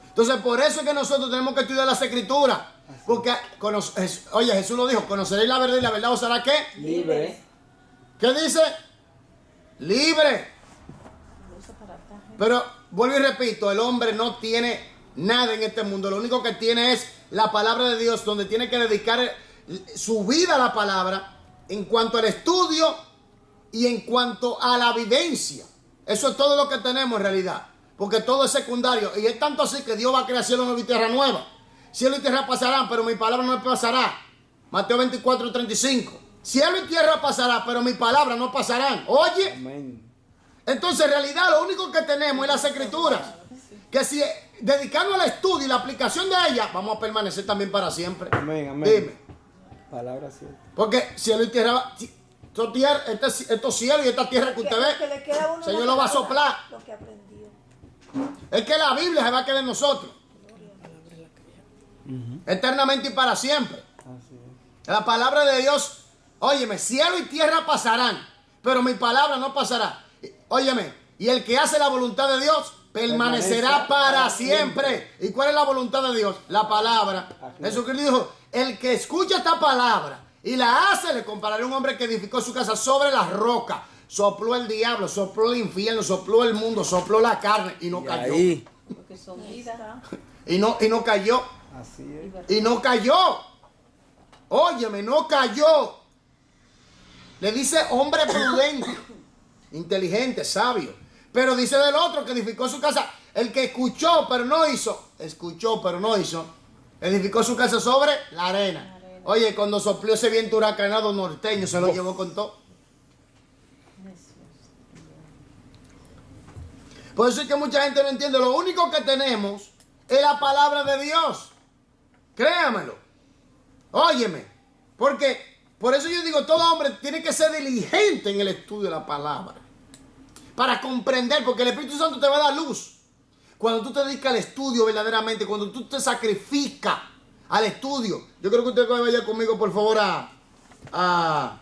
Entonces, por eso es que nosotros tenemos que estudiar las Escrituras. Porque, oye, Jesús lo dijo: conoceréis la verdad y la verdad os hará ¿qué? Libre. ¿Qué dice? Libre. Pero, vuelvo y repito, el hombre no tiene nada en este mundo. Lo único que tiene es la palabra de Dios, donde tiene que dedicar su vida a la palabra en cuanto al estudio y en cuanto a la vivencia. Eso es todo lo que tenemos en realidad, porque todo es secundario. Y es tanto así que Dios va a crear cielo nuevo y tierra nueva. Cielo y tierra pasarán, pero mi palabra no pasará. Mateo 24, 35. Cielo y tierra pasará, pero mi palabra no pasarán. Oye. Amén. Entonces, en realidad, lo único que tenemos es las Escrituras. Que si dedicamos al estudio y la aplicación de ellas, vamos a permanecer también para siempre. Amén, amén. Dime. Palabra cierta. Porque cielo y tierra, estos cielos y esta tierra que usted ve, queda uno Señor lo va a soplar. Lo que aprendió. Es que la Biblia se va a quedar en nosotros. eternamente y para siempre. Así es. La palabra de Dios, óyeme, cielo y tierra pasarán, pero mi palabra no pasará. Óyeme, y el que hace la voluntad de Dios permanecerá para siempre. ¿Y cuál es la voluntad de Dios? La palabra. Jesucristo dijo, el que escucha esta palabra y la hace, le compararé a un hombre que edificó su casa sobre la roca. Sopló el diablo, sopló el infierno, sopló el mundo, sopló la carne y no cayó. Ahí. Porque son vida. Y no cayó. Así es. Y no cayó. Óyeme, no cayó. Le dice hombre prudente, inteligente, sabio. Pero dice del otro que edificó su casa, el que escuchó pero no hizo, edificó su casa sobre la arena. Oye, cuando sopló ese viento huracanado norteño, se lo llevó con todo. Por eso es que mucha gente no entiende. Lo único que tenemos es la palabra de Dios. Créamelo. Óyeme. Porque, por eso yo digo, todo hombre tiene que ser diligente en el estudio de la palabra. Para comprender, porque el Espíritu Santo te va a dar luz. Cuando tú te dedicas al estudio verdaderamente, cuando tú te sacrificas al estudio. Yo creo que usted vaya conmigo, por favor, a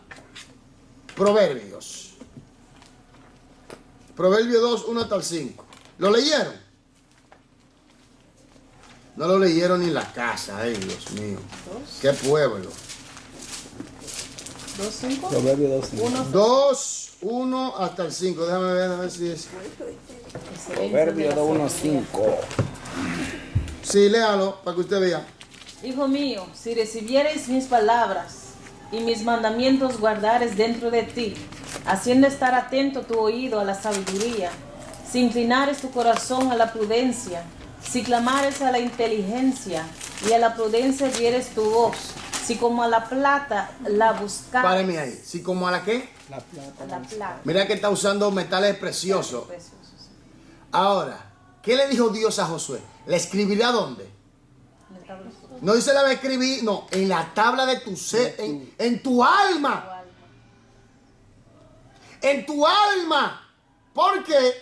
Proverbios. Proverbios 2, 1 hasta el 5. ¿Lo leyeron? No lo leyeron ni en la casa. Ay, Dios mío. Qué pueblo. 2:5. Proverbio 2:5. 2, 1 hasta el 5. Déjame ver si es. Proverbio 2:1-5. Sí, léalo para que usted vea. Hijo mío, si recibieres mis palabras y mis mandamientos guardares dentro de ti, haciendo estar atento tu oído a la sabiduría, si inclinares tu corazón a la prudencia, si clamares a la inteligencia y a la prudencia dieres tu voz, si como a la plata la buscares. Páreme ahí. ¿Sí como a la qué? La plata. A la plata. Mira que está usando metales preciosos. Precioso, sí. Ahora, ¿qué le dijo Dios a Josué? ¿Le escribirá dónde? En el tablero. No dice la va a escribir, no, en la tabla de tu ser, en tu alma. En tu alma. ¿Por qué?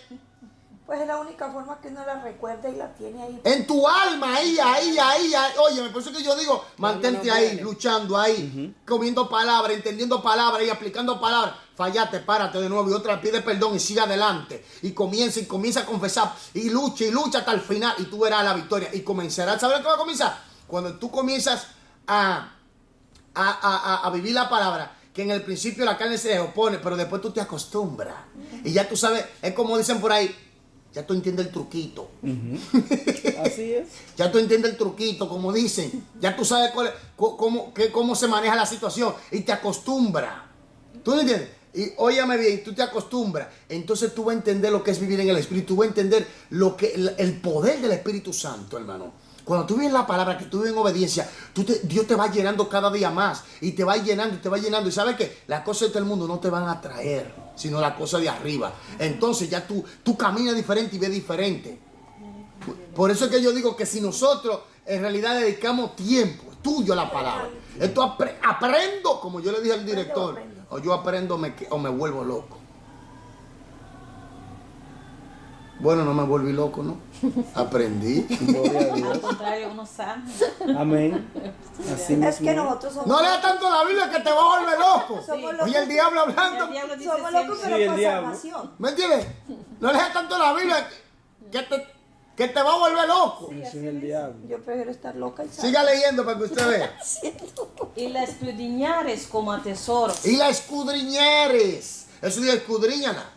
Pues es la única forma que uno la recuerda y la tiene ahí. En tu alma, ahí. Oye, por eso que yo digo, mantente ahí, luchando ahí, comiendo palabras, entendiendo palabras y aplicando palabras. Fallaste, párate de nuevo y otra pide perdón y sigue adelante. Y comienza a confesar y lucha hasta el final y tú verás la victoria. Y comenzarás, ¿sabes qué va a comenzar? Cuando tú comienzas a vivir la palabra, que en el principio la carne se opone, pero después tú te acostumbras. Y ya tú sabes, es como dicen por ahí, ya tú entiendes el truquito. Así es. Ya tú entiendes el truquito, como dicen. Ya tú sabes cómo se maneja la situación. Y te acostumbras. ¿Tú me entiendes? Y óyame bien, tú te acostumbras. Entonces tú vas a entender lo que es vivir en el Espíritu. Tú vas a entender el poder del Espíritu Santo, hermano. Cuando tú vives la palabra, que tú vives en obediencia, Dios te va llenando cada día más. Y te va llenando, y te va llenando. Y ¿sabes qué? Las cosas de todo el mundo no te van a atraer, sino las cosas de arriba. Entonces ya tú caminas diferente y ves diferente. Por eso es que yo digo que si nosotros en realidad dedicamos tiempo, estudio a la palabra. Esto aprendo, como yo le dije al director, o yo aprendo o me vuelvo loco. Bueno, no me volví loco, ¿no? Aprendí. Gloria a Al Dios. contrario, uno sana. Amén. Así Es mismo. que nosotros somos, No leas tanto la Biblia que te va a volver loco. somos Oye, el diablo hablando. El diablo dice somos siempre, locos, Sí, pero el para diablo. salvación. ¿Me entiendes? No leas tanto la Biblia que te va a volver loco. Eso es el diablo. Yo prefiero estar loca y sana. Siga leyendo para que usted vea. y la escudriñares como a tesoros. Y la escudriñeres. Eso dice escudriñala.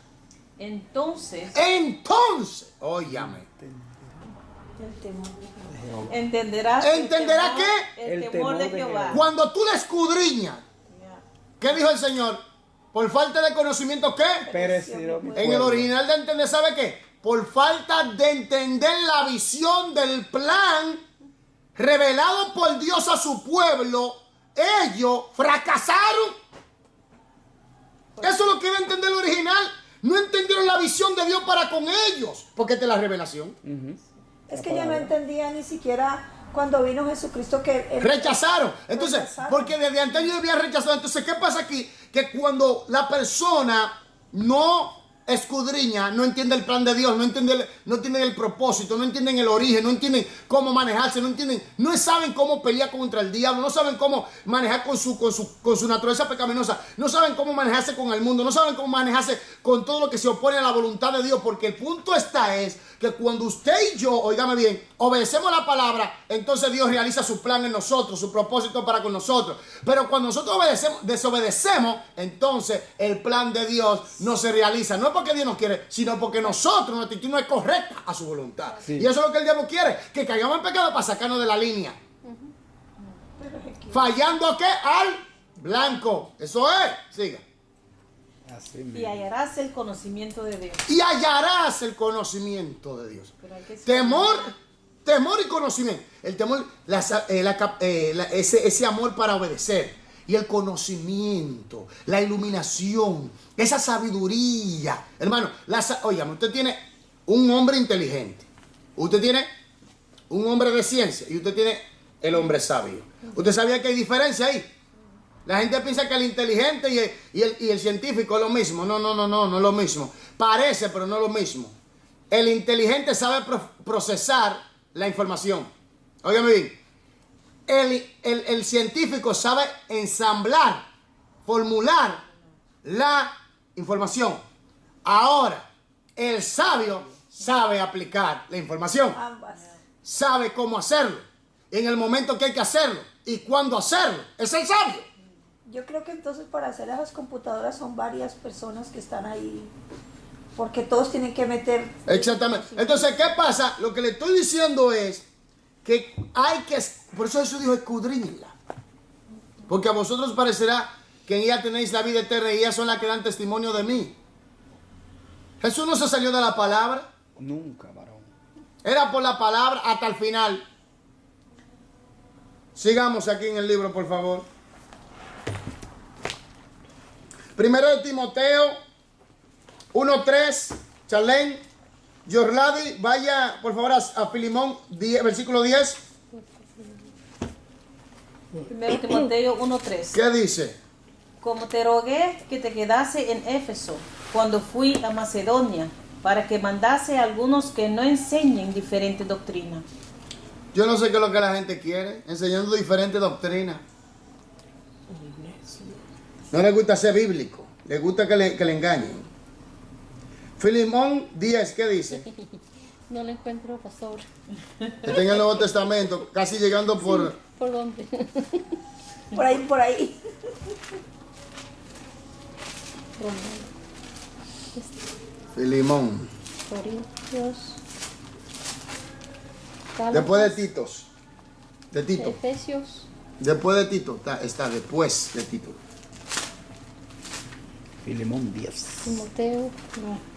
Entonces Entonces, óyame. entenderás ¿Entenderá el temor de Jehová. Cuando tú la escudriñas, ¿qué dijo el Señor? Por falta de conocimiento, ¿qué? Perecerá mi En el pueblo. original de entender, ¿sabe qué? Por falta de entender la visión del plan revelado por Dios a su pueblo, ellos fracasaron. Eso es lo que iba a entender el original. No entendieron la visión de Dios para con ellos. Porque esta es la revelación. Es que yo no entendía ni siquiera cuando vino Jesucristo que él- Rechazaron. Entonces, Rechazaron. porque desde antes yo había rechazado. Entonces, ¿qué pasa aquí? Que cuando la persona no escudriña, no entiende el plan de Dios, no entienden el propósito, no entienden el origen, no entienden cómo manejarse, no saben cómo pelear contra el diablo, no saben cómo manejar con su naturaleza pecaminosa, no saben cómo manejarse con el mundo, no saben cómo manejarse con todo lo que se opone a la voluntad de Dios, porque el punto es que cuando usted y yo, óigame bien, obedecemos la palabra, entonces Dios realiza su plan en nosotros, su propósito para con nosotros. Pero cuando nosotros desobedecemos, entonces el plan de Dios no se realiza. No es porque Dios nos quiere, sino porque nuestra actitud no es correcta a su voluntad. Sí. Y eso es lo que el diablo quiere, que caigamos en pecado para sacarnos de la línea. Fallando ¿a qué? Al blanco. Eso es. Siga. Así Y mismo. hallarás el conocimiento de Dios. Y hallarás el conocimiento de Dios. Pero hay que ser- Temor y conocimiento. El temor, ese amor para obedecer. Y el conocimiento, la iluminación, esa sabiduría. Hermano, óigame, usted tiene un hombre inteligente. Usted tiene un hombre de ciencia. Y usted tiene el hombre sabio. ¿Usted sabía que hay diferencia ahí? La gente piensa que el inteligente y el científico es lo mismo. No es lo mismo. Parece, pero no es lo mismo. El inteligente sabe procesar la información. Óigame bien. El científico sabe ensamblar, formular la información. Ahora, el sabio sabe aplicar la información. Ambas. Sabe cómo hacerlo. En el momento que hay que hacerlo. Y cuándo hacerlo. Es el sabio. Yo creo que entonces para hacer esas computadoras son varias personas que están ahí, porque todos tienen que meter... Exactamente. Entonces, ¿qué pasa? Lo que le estoy diciendo es que hay que... Por eso Jesús dijo, escudriñenla. Porque a vosotros parecerá que en ella tenéis la vida eterna y ellas son las que dan testimonio de mí. Jesús no se salió de la palabra. Nunca, varón. Era por la palabra hasta el final. Sigamos aquí en el libro, por favor. Primero de Timoteo 1:3. Charlene, Yorladi, vaya por favor a Filimón 10, versículo 10. Primero Timoteo 1:3. ¿Qué dice? Como te rogué que te quedase en Éfeso cuando fui a Macedonia, para que mandase a algunos que no enseñen diferente doctrina. Yo no sé qué es lo que la gente quiere, enseñando diferentes doctrinas. No le gusta ser bíblico, le gusta que le engañen. Filimón 10, ¿qué dice? No lo encuentro, pastor. Está en el Nuevo Testamento, casi llegando por... ¿Por dónde? Por ahí, por ahí. Filimón. Corintios. Después de Titos. De Tito. Efesios. Después de Tito. Está después de Tito. Filemón 10. Timoteo. No.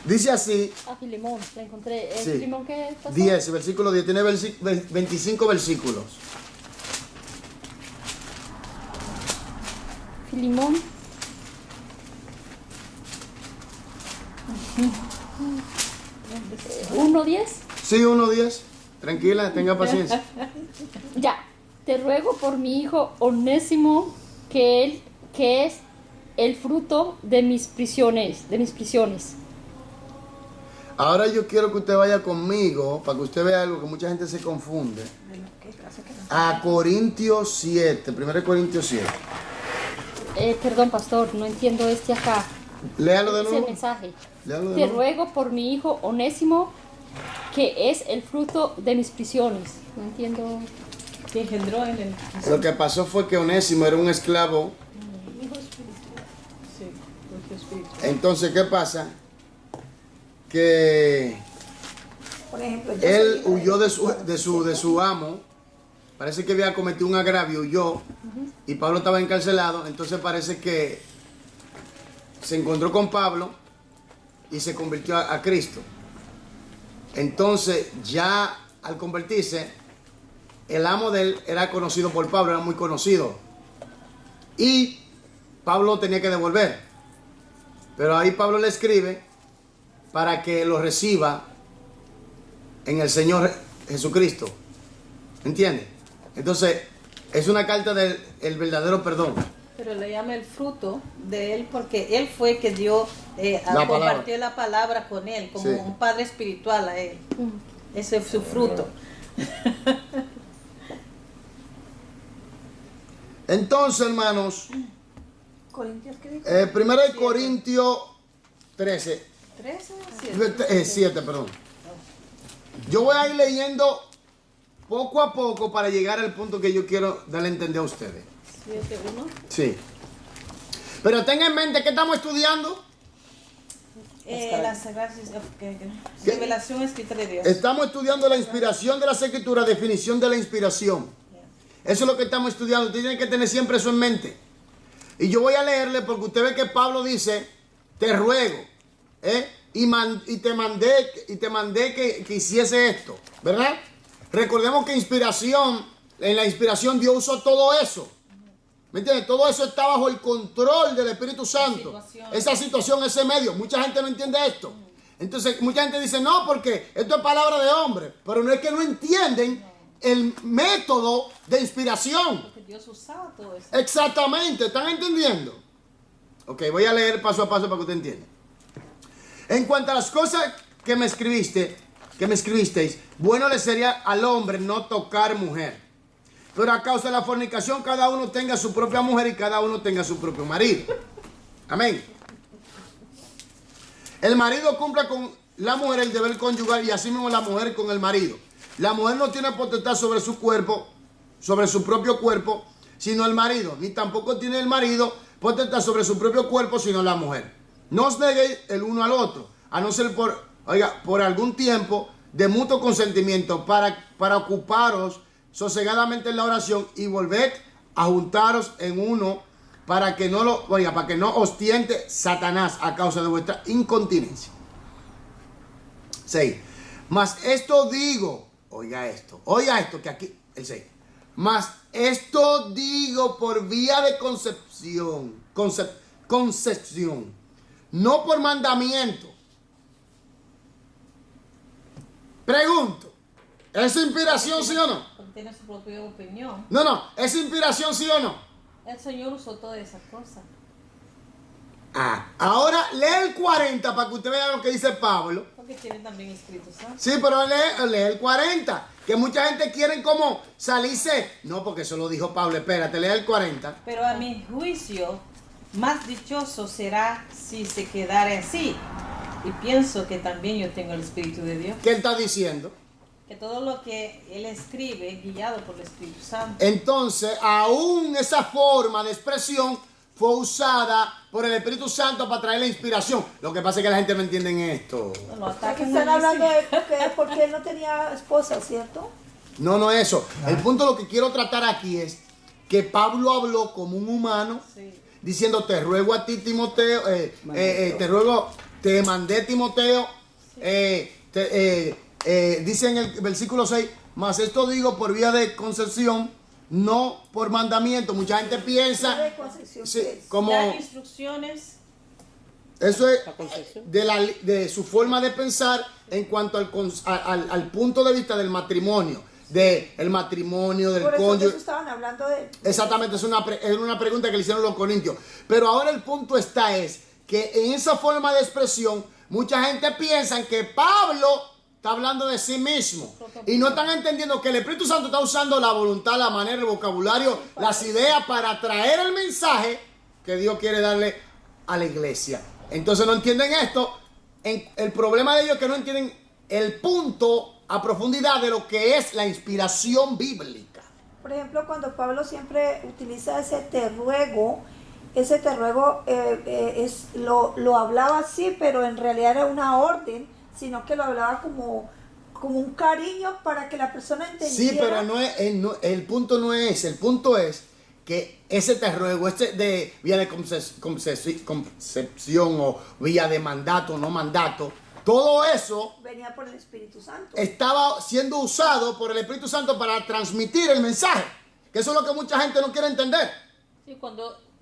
Dice así, Filemón, la encontré. Sí. ¿Filemón qué pasó? 10, versículo 10. Tiene 25 versículos. Filemón. ¿1:10? Sí, 1:10. Tranquila, tenga paciencia. Ya. Te ruego por mi hijo Onésimo, que es el fruto de mis prisiones. Ahora yo quiero que usted vaya conmigo para que usted vea algo que mucha gente se confunde. A Corintios 7, 1 Corintios 7. Perdón, pastor, no entiendo este acá. Léalo de Es el nuevo. mensaje. Léalo de Te nuevo. ruego por mi hijo Onésimo, que es el fruto de mis prisiones. No entiendo. Que engendró en el... Lo que pasó fue que Onésimo era un esclavo. Sí, porque espíritu. Entonces, ¿qué pasa? Que Por ejemplo, yo él soy- huyó de su amo. Parece que había cometido un agravio, huyó. Y Pablo estaba encarcelado. Entonces parece que se encontró con Pablo y se convirtió a Cristo. Entonces, ya al convertirse, el amo de él era conocido por Pablo, era muy conocido. Y Pablo tenía que devolver. Pero ahí Pablo le escribe para que lo reciba en el Señor Jesucristo. ¿Entiende? Entonces, es una carta del el verdadero perdón. Pero le llama el fruto de él porque él fue que dio, La compartió la palabra con él, como Sí. un padre espiritual a él. Ese es su fruto. Entonces, hermanos, Corintios, ¿qué dijo? 1 Corintios 13, 13, 7, perdón. Yo voy a ir leyendo poco a poco para llegar al punto que yo quiero darle a entender a ustedes. 7, 1. Sí. Pero tengan en mente que estamos estudiando. La sagrada revelación escrita de Dios. Estamos estudiando la inspiración de las escrituras, definición de la inspiración. Eso es lo que estamos estudiando. Usted tiene que tener siempre eso en mente. Y yo voy a leerle porque usted ve que Pablo dice, te ruego, y te mandé que hiciese esto, ¿verdad? Recordemos que en la inspiración Dios usó todo eso. ¿Me entiendes? Todo eso está bajo el control del Espíritu Santo. Esa situación, ese medio. Mucha gente no entiende esto. Entonces, mucha gente dice, no, porque esto es palabra de hombre. Pero no es que no entienden el método de inspiración. Porque Dios usaba todo eso. Exactamente, ¿están entendiendo? Ok, voy a leer paso a paso para que usted entienda. En cuanto a las cosas que me escribisteis, bueno le sería al hombre no tocar mujer. Pero a causa de la fornicación, cada uno tenga su propia mujer y cada uno tenga su propio marido. Amén. El marido cumpla con la mujer el deber conyugal y así mismo la mujer con el marido. La mujer no tiene potestad sobre su cuerpo, sobre su propio cuerpo, sino el marido. Ni tampoco tiene el marido potestad sobre su propio cuerpo, sino la mujer. No os neguéis el uno al otro, a no ser por algún tiempo de mutuo consentimiento para ocuparos sosegadamente en la oración y volved a juntaros en uno para que no os tiente Satanás a causa de vuestra incontinencia. 6. Mas esto digo, oiga esto que aquí, el 6. Mas esto digo por vía de concepción, no por mandamiento. Pregunto, ¿es inspiración sí o no? Tiene su propia opinión. No, ¿es inspiración sí o no? El Señor usó todas esas cosas. Ahora lee el 40 para que usted vea lo que dice Pablo. Porque tiene también Espíritu Santo. Sí, pero lee el 40. Que mucha gente quiere como salirse. No, porque eso lo dijo Pablo. Espérate, lee el 40. Pero a mi juicio, más dichoso será si se quedara así. Y pienso que también yo tengo el Espíritu de Dios. ¿Qué él está diciendo? Que todo lo que él escribe es guiado por el Espíritu Santo. Entonces, aún esa forma de expresión fue usada por el Espíritu Santo para traer la inspiración. Lo que pasa es que la gente no entiende en esto. No, Aquí están hablando de porque él no tenía esposa, ¿cierto? No es eso. El punto lo que quiero tratar aquí es que Pablo habló como un humano, diciendo, te ruego a ti, Timoteo, te mandé, Timoteo, dice en el versículo 6, mas esto digo por vía de concepción, no por mandamiento. Mucha gente piensa como dar instrucciones. eso es de su forma de pensar en cuanto al punto de vista del matrimonio, del matrimonio, del Por eso cónyuge. que estaban hablando de... Exactamente, es una pregunta que le hicieron los corintios. Pero ahora el punto es que en esa forma de expresión, mucha gente piensa que Pablo está hablando de sí mismo. Y no están entendiendo que el Espíritu Santo está usando la voluntad, la manera, el vocabulario, las ideas para traer el mensaje que Dios quiere darle a la iglesia. Entonces no entienden esto. El problema de ellos es que no entienden el punto a profundidad de lo que es la inspiración bíblica. Por ejemplo, cuando Pablo siempre utiliza ese te ruego lo hablaba así, pero en realidad era una orden, sino que lo hablaba como un cariño para que la persona entendiera. Sí, pero el punto no es, el punto es que ese te ruego, de vía de concepción o vía de mandato o no mandato, todo eso venía por el Espíritu Santo. Estaba siendo usado por el Espíritu Santo para transmitir el mensaje. Que eso es lo que mucha gente no quiere entender. Sí,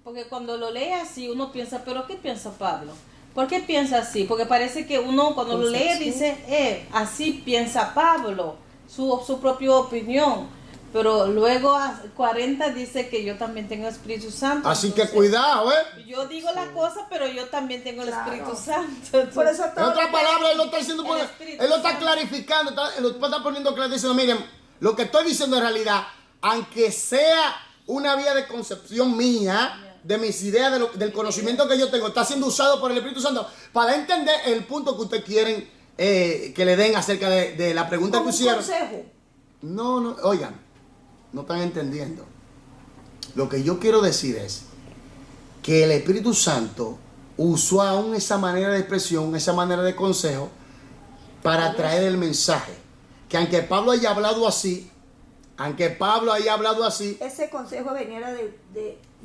porque cuando lo lee así, uno piensa, ¿pero qué piensa Pablo? ¿Por qué piensa así? Porque parece que uno cuando lo lee dice, así piensa Pablo, su propia opinión. Pero luego a 40 dice que yo también tengo Espíritu Santo. Así que entonces, cuidado, yo digo la cosa, pero yo también tengo el Claro. Espíritu Santo. Por eso En todo otras lo que- palabras, él lo está diciendo, El Espíritu él lo está Santo. clarificando, él lo está poniendo claro, diciendo, miren, lo que estoy diciendo en realidad, aunque sea una vía de concepción mía, de mis ideas, del conocimiento que yo tengo, está siendo usado por el Espíritu Santo para entender el punto que ustedes quieren que le den acerca de la pregunta como que un hicieron. consejo. No, oigan, no están entendiendo. Lo que yo quiero decir es que el Espíritu Santo usó aún esa manera de expresión, esa manera de consejo, para traer el mensaje. Que aunque Pablo haya hablado así, Ese consejo venía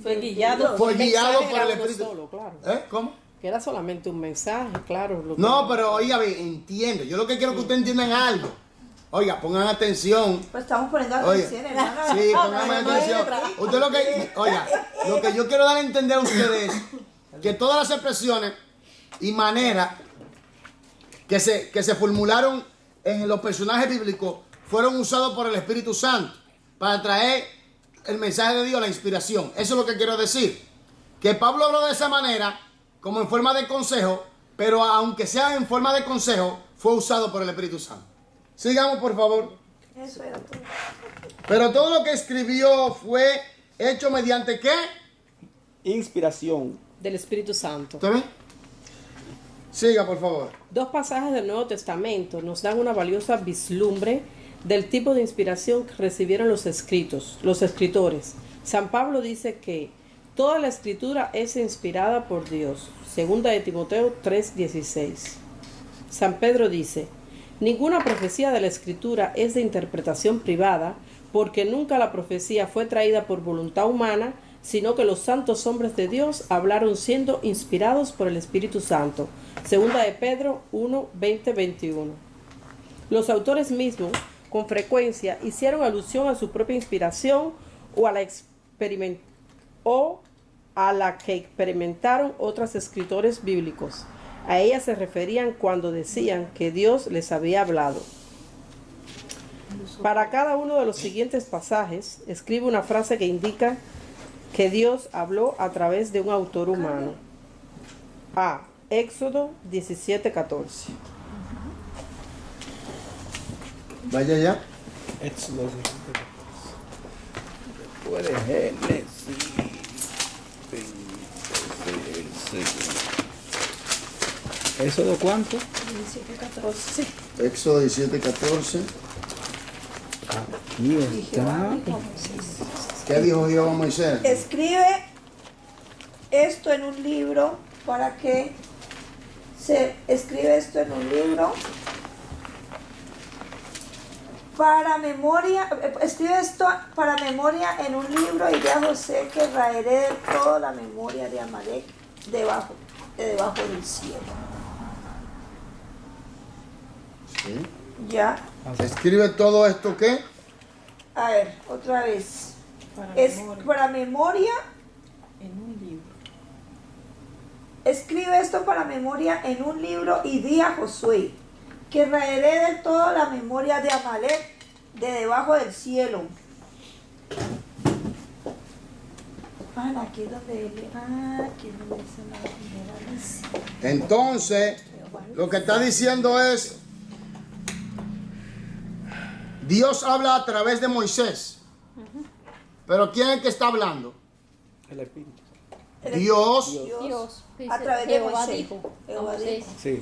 Fue guiado. Dios. fue El guiado mensaje por era el uno Espíritu. solo, claro. ¿Cómo? Que era solamente un mensaje, claro. lo que- No, pero oiga, entiende. Yo lo que quiero que ustedes entiendan algo. Oiga, pongan atención. Pues estamos poniendo Oye, atención, hermano. sí, póngame atención. Usted lo que yo quiero dar a entender a ustedes es que todas las expresiones y maneras que se formularon en los personajes bíblicos fueron usados por el Espíritu Santo para traer el mensaje de Dios, la inspiración. Eso es lo que quiero decir. Que Pablo habló de esa manera, como en forma de consejo, pero aunque sea en forma de consejo, fue usado por el Espíritu Santo. Sigamos, por favor. Eso era todo. Pero todo lo que escribió fue hecho mediante ¿qué? Inspiración. Del Espíritu Santo. ¿Usted ve? Siga, por favor. Dos pasajes del Nuevo Testamento nos dan una valiosa vislumbre del tipo de inspiración que recibieron los escritores. San Pablo dice que toda la escritura es inspirada por Dios. Segunda de Timoteo 3:16. San Pedro dice: ninguna profecía de la escritura es de interpretación privada, porque nunca la profecía fue traída por voluntad humana, sino que los santos hombres de Dios hablaron siendo inspirados por el Espíritu Santo. Segunda de Pedro 1:20-21. Los autores mismos, con frecuencia, hicieron alusión a su propia inspiración o a la que experimentaron otros escritores bíblicos. A ella se referían cuando decían que Dios les había hablado. Para cada uno de los siguientes pasajes, escribe una frase que indica que Dios habló a través de un autor humano. A. Éxodo 17:14. Vaya ya. Éxodo. Después de Génesis. ¿Éxodo cuánto? Éxodo 17:14. Aquí está. ¿Qué dijo Jehová a Moisés? Escribe esto en un libro para que se escribe esto en un libro para memoria, escribe esto para memoria en un libro y ya José que raeré de todo la memoria de Amalek debajo del cielo. Sí. Ya, Escribe todo esto ¿qué? a ver, otra vez. Para Es memoria, para memoria. en un libro. Escribe esto para memoria en un libro y di a Josué que raeré del todo la memoria de Amalek de debajo del cielo. Aquí es donde aquí es donde dice la primera lista. Entonces, lo que está diciendo es, Dios habla a través de Moisés. Pero ¿quién es el que está hablando? El Espíritu. Dios. Dios. A través de Jehová Moisés. dijo a Jehová Moisés. dijo. Sí.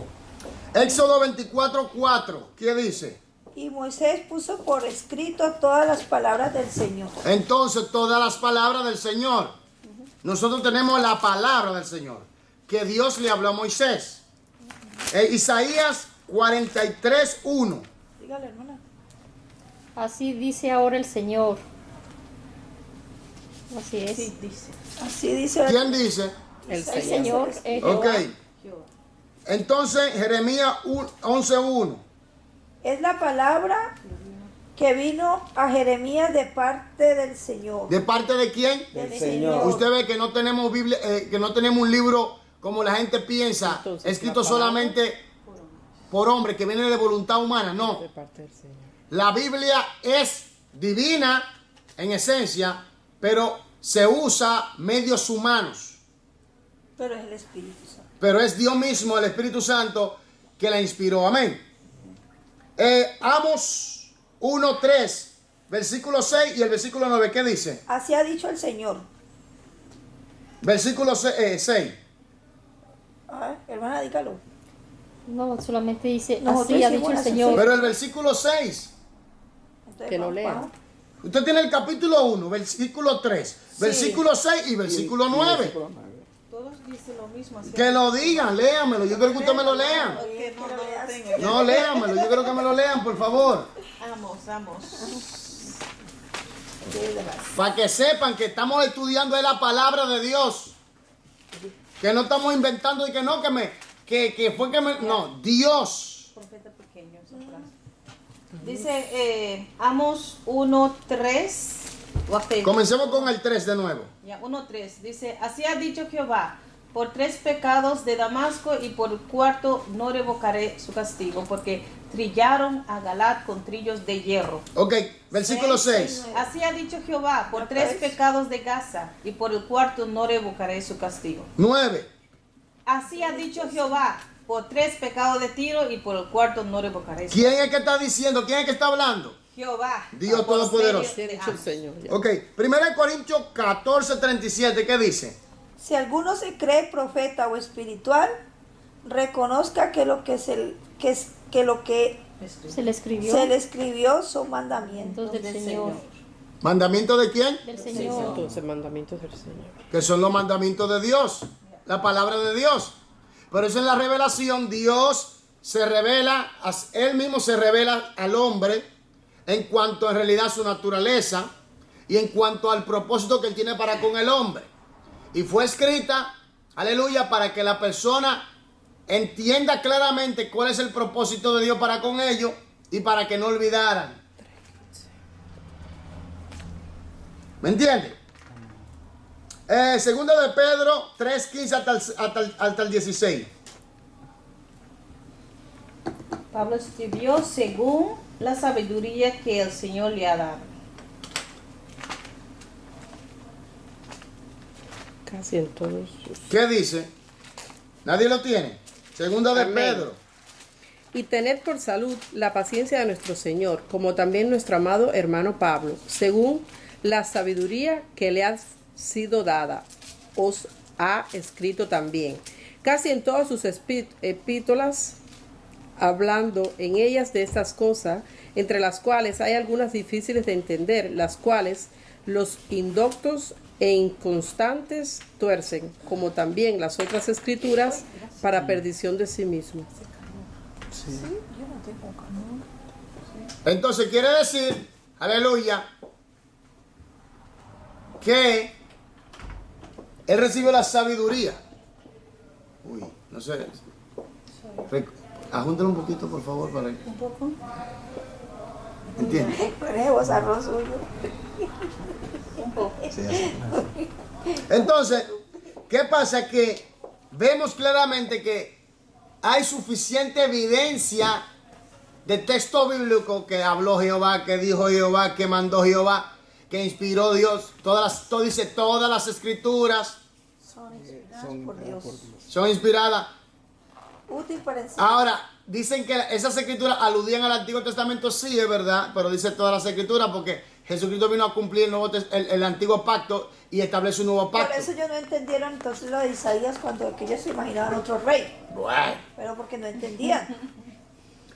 Éxodo 24:4. ¿Qué dice? Y Moisés puso por escrito todas las palabras del Señor. Entonces, todas las palabras del Señor. Nosotros tenemos la palabra del Señor, que Dios le habló a Moisés. Isaías 43:1. Dígale, hermana. Así dice ahora el Señor. Así es. Sí, dice. Así dice ¿Quién dice? El El Señor. Señor es Jehová. Ok. Jehová. Entonces, Jeremías 11:1. Es la palabra que vino a Jeremías de parte del Señor. ¿De parte de quién? Del Señor. Usted ve que no tenemos Biblia, que no tenemos un libro como la gente piensa, Entonces, escrito la palabra- solamente por hombre, que viene de voluntad humana. No. De parte del Señor. La Biblia es divina en esencia, pero se usa medios humanos. Pero es el Espíritu Santo. Pero es Dios mismo, el Espíritu Santo, que la inspiró. Amén. Amos 1:3, versículo 6 y el versículo 9. ¿Qué dice? Así ha dicho el Señor. Versículo 6. Hermana, dígalo. No, solamente dice, Nosotros así ha hicimos dicho el la Señor. Pero el versículo 6. Entonces, Que lo vamos, lea. vamos. Usted tiene el capítulo 1, versículo 3, versículo 6 y versículo 9. Todos dicen lo mismo. así Que lo digan, léamelo. Yo quiero que ustedes me lo lean. que no lo tengo. No, léamelo. Yo quiero que me lo lean, por favor. Vamos. Para que sepan que estamos estudiando de la palabra de Dios. Que no estamos inventando y que no, no, Dios. Profeta pequeño, esa frase. Dice Amos 1:3. Comencemos con el 3 de nuevo. Ya, 1:3. Dice, así ha dicho Jehová, por 3 pecados de Damasco y por el cuarto no revocaré su castigo, porque trillaron a Galat con trillos de hierro. Ok, versículo 6. Así ha dicho Jehová, por 3 pecados de Gaza y por el cuarto no revocaré su castigo. 9. Así ha dicho Jehová, por 3 pecados de Tiro y por el cuarto no revocaré su ¿Quién es que está diciendo? ¿Quién es que está hablando? Jehová. Dios por Todopoderoso. medio ¿Qué ha de dicho el Amos. Señor? Ya. Ok, 1 Corintios 14:37, ¿qué dice? Si alguno se cree profeta o espiritual, reconozca que lo que Se le escribió se le escribió son mandamientos. entonces del Señor. ¿Mandamiento de quién? Del Señor. Entonces, mandamientos del Señor. Que son los mandamientos de Dios, la palabra de Dios. Por eso en la revelación Dios se revela, Él mismo se revela al hombre en cuanto en realidad a su naturaleza y en cuanto al propósito que Él tiene para con el hombre. Y fue escrita, aleluya, para que la persona entienda claramente cuál es el propósito de Dios para con ellos y para que no olvidaran. ¿Me entiende? Segunda de Pedro 3:15 hasta el 16. Pablo escribió según la sabiduría que el Señor le ha dado. Casi en todos. ¿Qué dice? ¿Nadie lo tiene? Segunda de Amén. Pedro. Y tened por salud la paciencia de nuestro Señor, como también nuestro amado hermano Pablo, según la sabiduría que le ha sido dada, os ha escrito también. Casi en todas sus epístolas, hablando en ellas de estas cosas, entre las cuales hay algunas difíciles de entender, las cuales los indoctos e inconstantes tuercen, como también las otras escrituras, para perdición de sí mismos. Entonces quiere decir, aleluya, que él recibió la sabiduría. Uy, no sé. Ajúntalo un poquito, por favor, para que... Un poco. ¿Entiendes? Ponemos arroz suyo. Un poco. Sí, así. Entonces, ¿qué pasa? Que vemos claramente que hay suficiente evidencia de texto bíblico que habló Jehová, que dijo Jehová, que mandó Jehová, que inspiró Dios. Dice todas las escrituras Son inspiradas por Dios. son inspiradas. Útil para enseñar. Ahora, dicen que esas escrituras aludían al Antiguo Testamento, sí, es verdad, pero dice todas las escrituras porque Jesucristo vino a cumplir el antiguo pacto y establece un nuevo Por pacto. eso ellos no entendieron entonces lo de Isaías cuando que ellos se imaginaban otro rey. Bueno, Pero porque no entendían.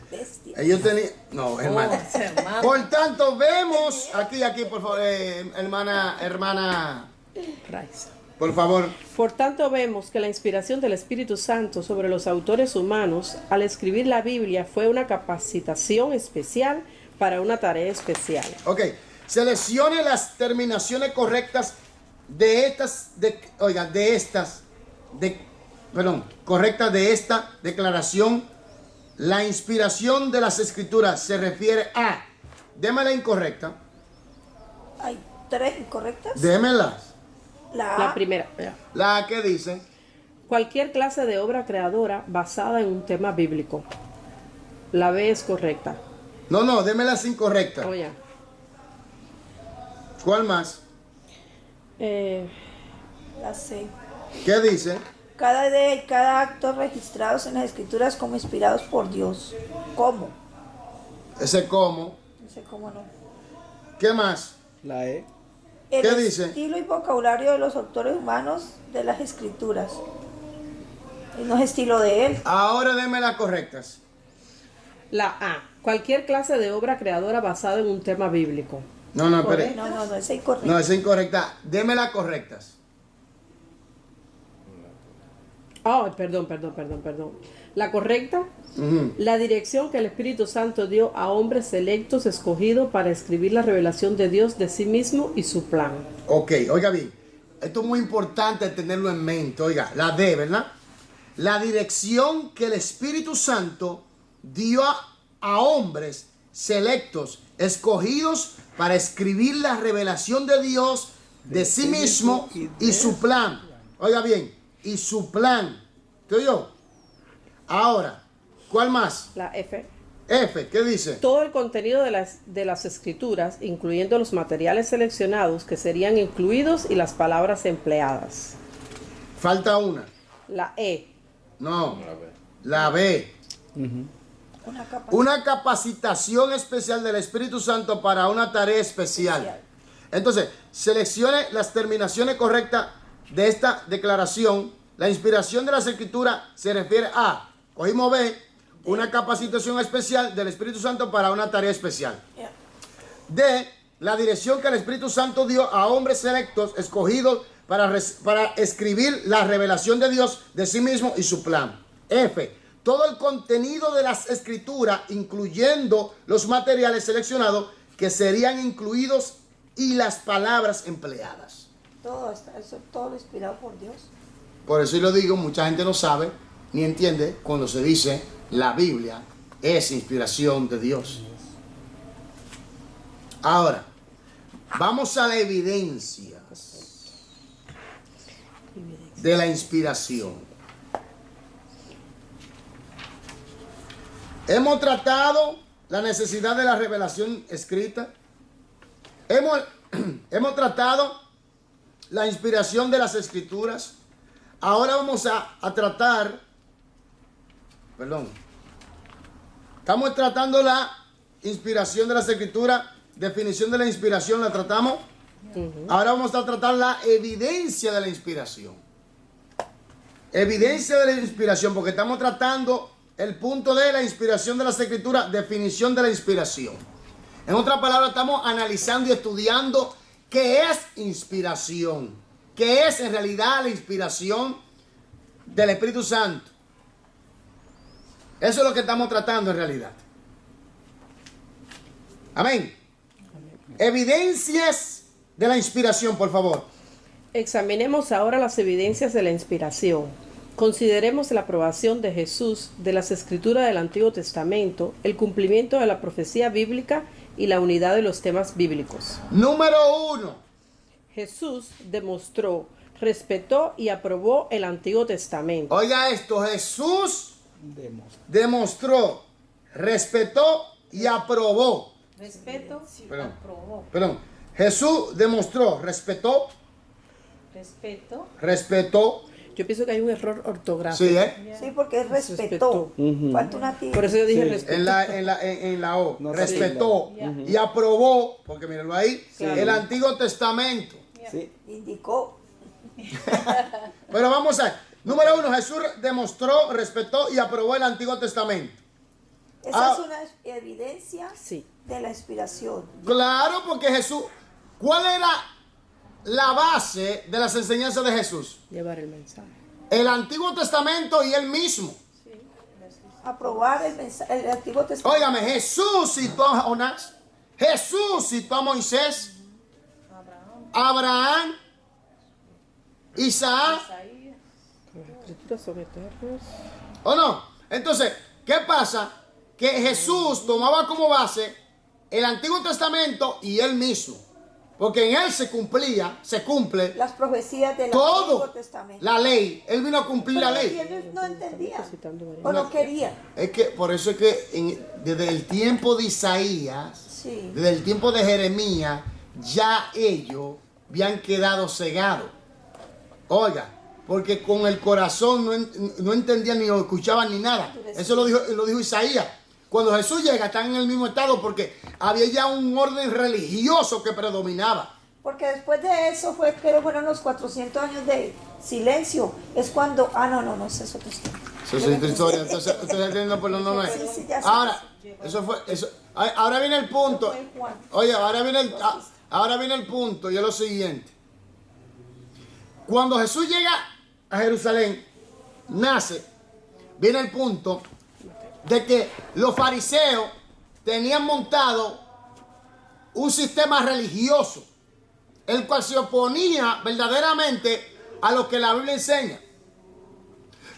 Bestia. ellos tenían... No, hermano. Hermano. Por tanto, vemos... Aquí, por favor, hermana, Rice. por favor. Por tanto, vemos que la inspiración del Espíritu Santo sobre los autores humanos al escribir la Biblia fue una capacitación especial para una tarea especial. Ok, seleccione las terminaciones correctas correctas de esta declaración. La inspiración de las escrituras se refiere a... Deme la incorrecta. Hay 3 incorrectas. Démelas. La La A. primera, ya. La que dice... Cualquier clase de obra creadora basada en un tema bíblico. La B es correcta. No, deme las incorrectas. Oye, ¿Cuál más? La C. ¿Qué dice? Cada idea y cada acto registrados en las escrituras como inspirados por Dios. ¿Cómo? Ese cómo. No sé cómo no. ¿Qué más? La E. El ¿Qué dice? estilo y vocabulario de los autores humanos de las escrituras. Y no es estilo de él. Ahora deme las correctas. La A. Cualquier clase de obra creadora basada en un tema bíblico. No, espere. No, esa es incorrecta. No, esa es incorrecta. Deme las correctas. Oh, perdón. La correcta, Ujú. la dirección que el Espíritu Santo dio a hombres selectos escogidos para escribir la revelación de Dios de sí mismo y su plan. Ok, oiga bien. Esto es muy importante tenerlo en mente. Oiga, la D, ¿verdad? La dirección que el Espíritu Santo dio a hombres selectos, escogidos para escribir la revelación de Dios de sí mismo y su plan. Oiga bien, y su plan. ¿Te oyó? Ahora, ¿cuál más? La F. F, ¿qué dice? Todo el contenido de las escrituras, incluyendo los materiales seleccionados que serían incluidos y las palabras empleadas. Falta una. La E. No, la B. Una capacitación especial del Espíritu Santo para una tarea especial. Entonces, seleccione las terminaciones correctas de esta declaración. La inspiración de las Escrituras se refiere a, cogimos B, una capacitación especial del Espíritu Santo para una tarea especial. D, la dirección que el Espíritu Santo dio a hombres selectos, escogidos para escribir la revelación de Dios de sí mismo y su plan. F, todo el contenido de las Escrituras, incluyendo los materiales seleccionados que serían incluidos y las palabras empleadas. Todo lo inspirado por Dios. Por eso yo lo digo, mucha gente no sabe ni entiende cuando se dice la Biblia es inspiración de Dios. Ahora, vamos a la evidencia de la inspiración. Hemos tratado la necesidad de la revelación escrita. Hemos tratado la inspiración de las Escrituras. Ahora vamos a tratar, estamos tratando la inspiración de las Escrituras, definición de la inspiración, ¿la tratamos? Ahora vamos a tratar la evidencia de la inspiración. Evidencia de la inspiración, porque estamos tratando el punto de la inspiración de las Escrituras, definición de la inspiración. En otras palabras, estamos analizando y estudiando qué es inspiración. ¿Qué es en realidad la inspiración del Espíritu Santo? Eso es lo que estamos tratando en realidad. Amén. Evidencias de la inspiración, por favor. Examinemos ahora las evidencias de la inspiración. Consideremos la aprobación de Jesús de las Escrituras del Antiguo Testamento, el cumplimiento de la profecía bíblica y la unidad de los temas bíblicos. Número 1. Jesús demostró, respetó y aprobó el Antiguo Testamento. Oiga esto, Jesús demostró, respetó y aprobó. Respeto, Perdón. aprobó. Jesús demostró, respetó, respetó. Yo pienso que hay un error ortográfico. Sí, ¿eh? Sí, porque él respetó. Falta una tilde. Por eso yo dije Sí. respetó. En la O. No, respetó sí. y aprobó, porque mírenlo ahí, Claro. el Antiguo Testamento. Sí. Indicó. Pero vamos a ver. Número 1, Jesús demostró, respetó y aprobó el Antiguo Testamento. Esa es una evidencia Sí. de la inspiración. Claro, porque Jesús, ¿cuál era la base de las enseñanzas de Jesús? Llevar el mensaje. El Antiguo Testamento y él mismo. Aprobar el Antiguo Testamento. Óigame, Jesús citó a Jonás, Jesús citó a Moisés, Abraham, Isaac, Las escrituras son eternas. ¿o no? Entonces, ¿qué pasa? Que Jesús tomaba como base el Antiguo Testamento y él mismo. Porque en él se cumple Las profecías del Antiguo todo, Testamento. la ley. Él vino a cumplir Pero la ley. ellos no entendían. Citando varias- O no querían. Es que por eso es que desde el tiempo de Isaías, Sí. desde el tiempo de Jeremías, ya ellos habían quedado cegados. Oiga, porque con el corazón no entendían ni escuchaban ni nada. Eso lo dijo Isaías. Cuando Jesús llega, están en el mismo estado porque había ya un orden religioso que predominaba. Porque después de eso fueron los 400 años de silencio. Es cuando, no, ese es otro historia. Eso es otra historia. Entonces, no es. Sí, ya sé. Ahora, ahora viene el punto. Oye, ahora viene el punto y es lo siguiente. Cuando Jesús llega a Jerusalén, nace, viene el punto de que los fariseos tenían montado un sistema religioso, el cual se oponía verdaderamente a lo que la Biblia enseña.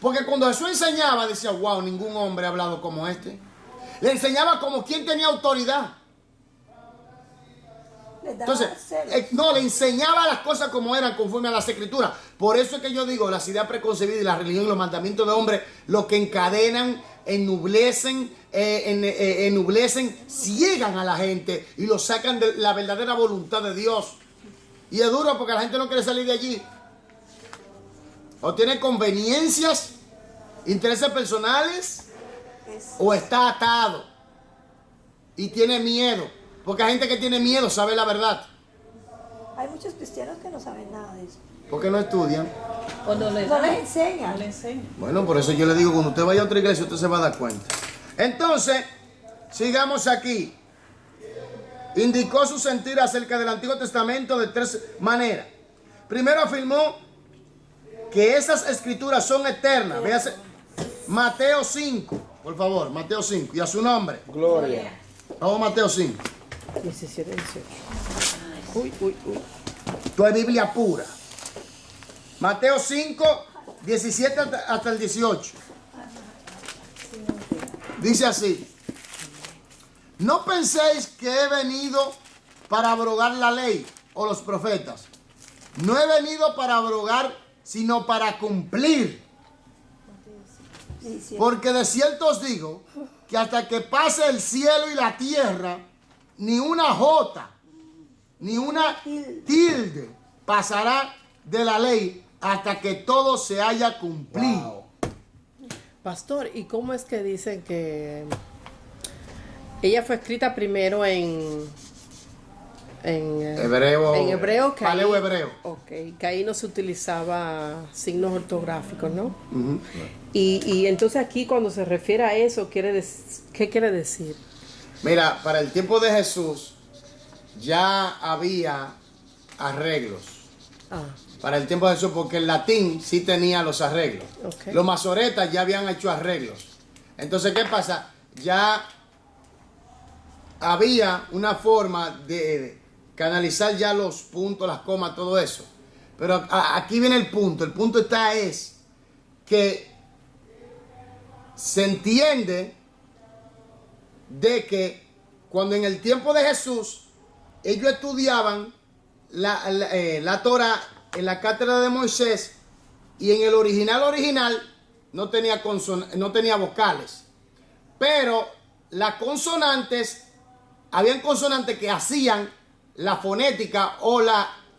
Porque cuando Jesús enseñaba, decía, wow, ningún hombre ha hablado como este. Le enseñaba como quien tenía autoridad. Entonces, le enseñaba las cosas como eran, conforme a las escrituras. Por eso es que yo digo, las ideas preconcebidas y la religión y los mandamientos de hombres, lo que encadenan, ennublecen, ciegan a la gente y lo sacan de la verdadera voluntad de Dios. Y es duro porque la gente no quiere salir de allí. O tiene conveniencias, intereses personales, o está atado y tiene miedo. Porque hay gente que tiene miedo, sabe la verdad. Hay muchos cristianos que no saben nada de eso. Porque no estudian. O no les enseñan. No les enseñan. Bueno, por eso yo le digo, cuando usted vaya a otra iglesia, usted se va a dar cuenta. Entonces, sigamos aquí. Indicó su sentir acerca del Antiguo Testamento de tres maneras. Primero afirmó que esas escrituras son eternas. Véase Mateo 5, por favor, Mateo 5. Y a su nombre. Gloria. Vamos a Mateo 5. 17, 18. Uy. Esto es Biblia pura. Mateo 5, 17 hasta el 18. Dice así. No penséis que he venido para abrogar la ley o los profetas. No he venido para abrogar, sino para cumplir. Porque de cierto os digo que hasta que pase el cielo y la tierra, ni una jota, ni una tilde pasará de la ley hasta que todo se haya cumplido. Wow. Pastor, ¿y cómo es que dicen que ella fue escrita primero en Hebreo. En hebreo, que paleo ahí, hebreo. Ok, que ahí no se utilizaba signos ortográficos, ¿no? Y entonces aquí cuando se refiere a eso, ¿qué quiere decir? Mira, para el tiempo de Jesús ya había arreglos. Para el tiempo de Jesús, porque el latín sí tenía los arreglos. Okay. Los masoretas ya habían hecho arreglos. Entonces, ¿qué pasa? Ya había una forma de canalizar ya los puntos, las comas, todo eso. Pero aquí viene el punto. El punto es que se entiende de que cuando en el tiempo de Jesús ellos estudiaban la Torah en la cátedra de Moisés, y en el original no tenía vocales, pero las consonantes, habían consonantes que hacían la fonética o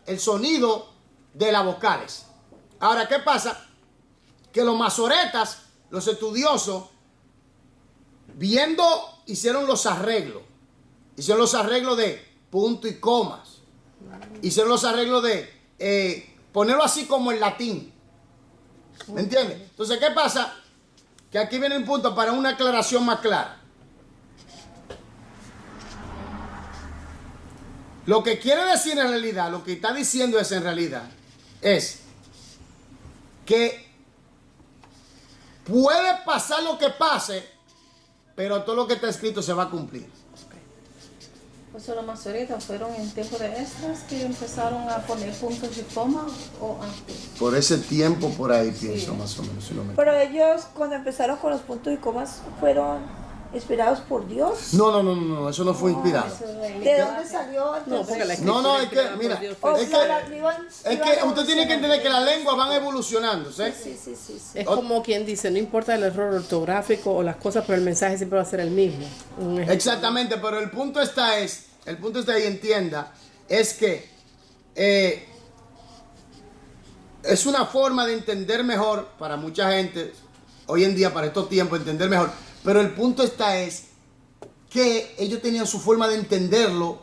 el sonido de las vocales. Ahora, ¿qué pasa? Que los masoretas, los estudiosos, hicieron los arreglos. Hicieron los arreglos de punto y comas. Hicieron los arreglos de ponerlo así como en latín. ¿Me entiendes? Entonces, ¿qué pasa? Que aquí viene un punto para una aclaración más clara. Lo que quiere decir en realidad, lo que está diciendo es en realidad, es que puede pasar lo que pase, pero todo lo que está escrito se va a cumplir. Pues los masoretas fueron en tiempo de Esdras que empezaron a poner puntos y comas, o antes. Por ese tiempo, por ahí pienso más o menos. Si no me... Pero ellos cuando empezaron con los puntos y comas fueron inspirados por Dios. No, eso no fue inspirado. ¿De dónde salió entonces? No, porque la No, es que, escritura mira, por Dios fue- es que usted tiene que entender que las lenguas van evolucionando, ¿sí? Sí. Es como quien dice, no importa el error ortográfico o las cosas, pero el mensaje siempre va a ser el mismo. Un ejemplo. Exactamente, pero el punto está ahí, entienda, es que es una forma de entender mejor para mucha gente, hoy en día, para estos tiempos, entender mejor. Pero el punto es que ellos tenían su forma de entenderlo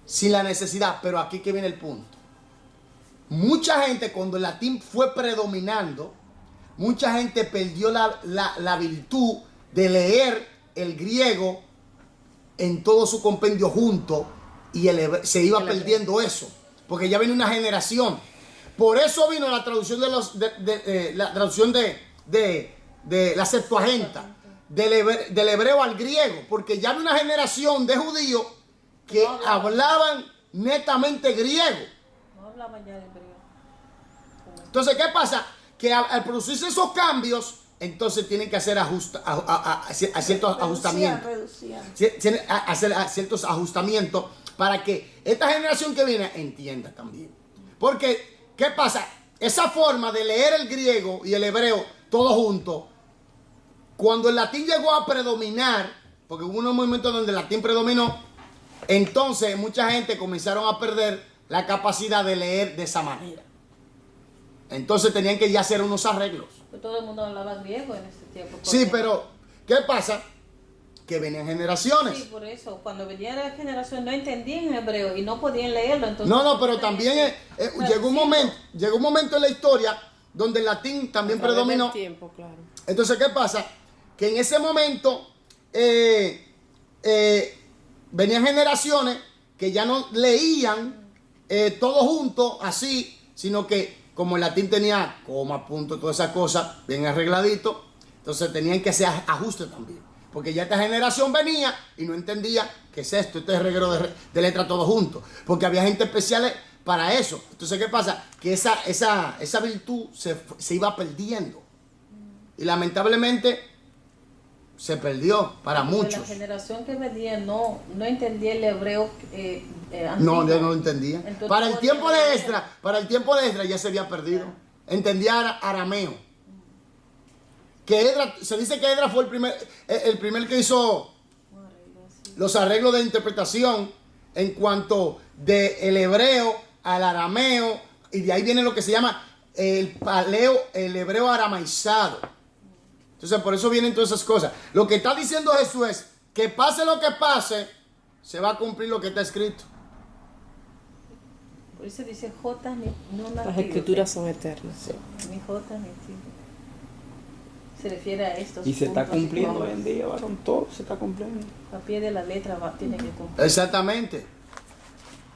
sin la necesidad. Pero aquí que viene el punto. Mucha gente, cuando el latín fue predominando, mucha gente perdió la virtud de leer el griego en todo su compendio junto y se iba perdiendo eso, porque ya viene una generación. Por eso vino la traducción la traducción de la Septuaginta, del hebreo al griego, porque ya había una generación de judíos que hablaban netamente griego. No hablaban ya de hebreo. Entonces, ¿qué pasa? Que al producirse esos cambios, entonces tienen que hacer ciertos ajustamientos. Hacer ciertos ajustamientos para que esta generación que viene entienda también. Porque, ¿qué pasa? Esa forma de leer el griego y el hebreo todos juntos, cuando el latín llegó a predominar, porque hubo unos momentos donde el latín predominó, entonces mucha gente comenzaron a perder la capacidad de leer de esa manera. Entonces tenían que ya hacer unos arreglos. Pero todo el mundo hablaba griego en ese tiempo. Sí, pero ¿qué pasa? Que venían generaciones. Sí, por eso. Cuando venía la generación no entendían hebreo y no podían leerlo. Entonces, No, pero también llegó un momento en la historia donde el latín también predominó. Tiempo, claro. Entonces, ¿qué pasa? Que en ese momento venían generaciones que ya no leían todo junto así, sino que como el latín tenía coma, punto, todas esas cosas bien arregladito, entonces tenían que hacer ajustes también. Porque ya esta generación venía y no entendía qué es esto, este reguero de letras todo junto. Porque había gente especial para eso. Entonces, ¿qué pasa? Que esa virtud se iba perdiendo. Y lamentablemente se perdió para muchos. La generación que venía no entendía el hebreo No, antiguo. yo no lo entendía. Entonces, Para el tiempo de Esdras ya se había perdido. Entendía arameo. Que Esdras, se dice que Esdras fue el primer que hizo los arreglos de interpretación en cuanto del hebreo al arameo, y de ahí viene lo que se llama el hebreo aramaizado. Entonces, por eso vienen todas esas cosas. Lo que está diciendo Jesús es que pase lo que pase, se va a cumplir lo que está escrito. Por eso dice J no Las nativo. escrituras son eternas. Ni J ni T. Se refiere a estos Y se está puntos cumpliendo y hoy en día, varón, todo se está cumpliendo. a pie de la letra tiene que cumplir. Exactamente.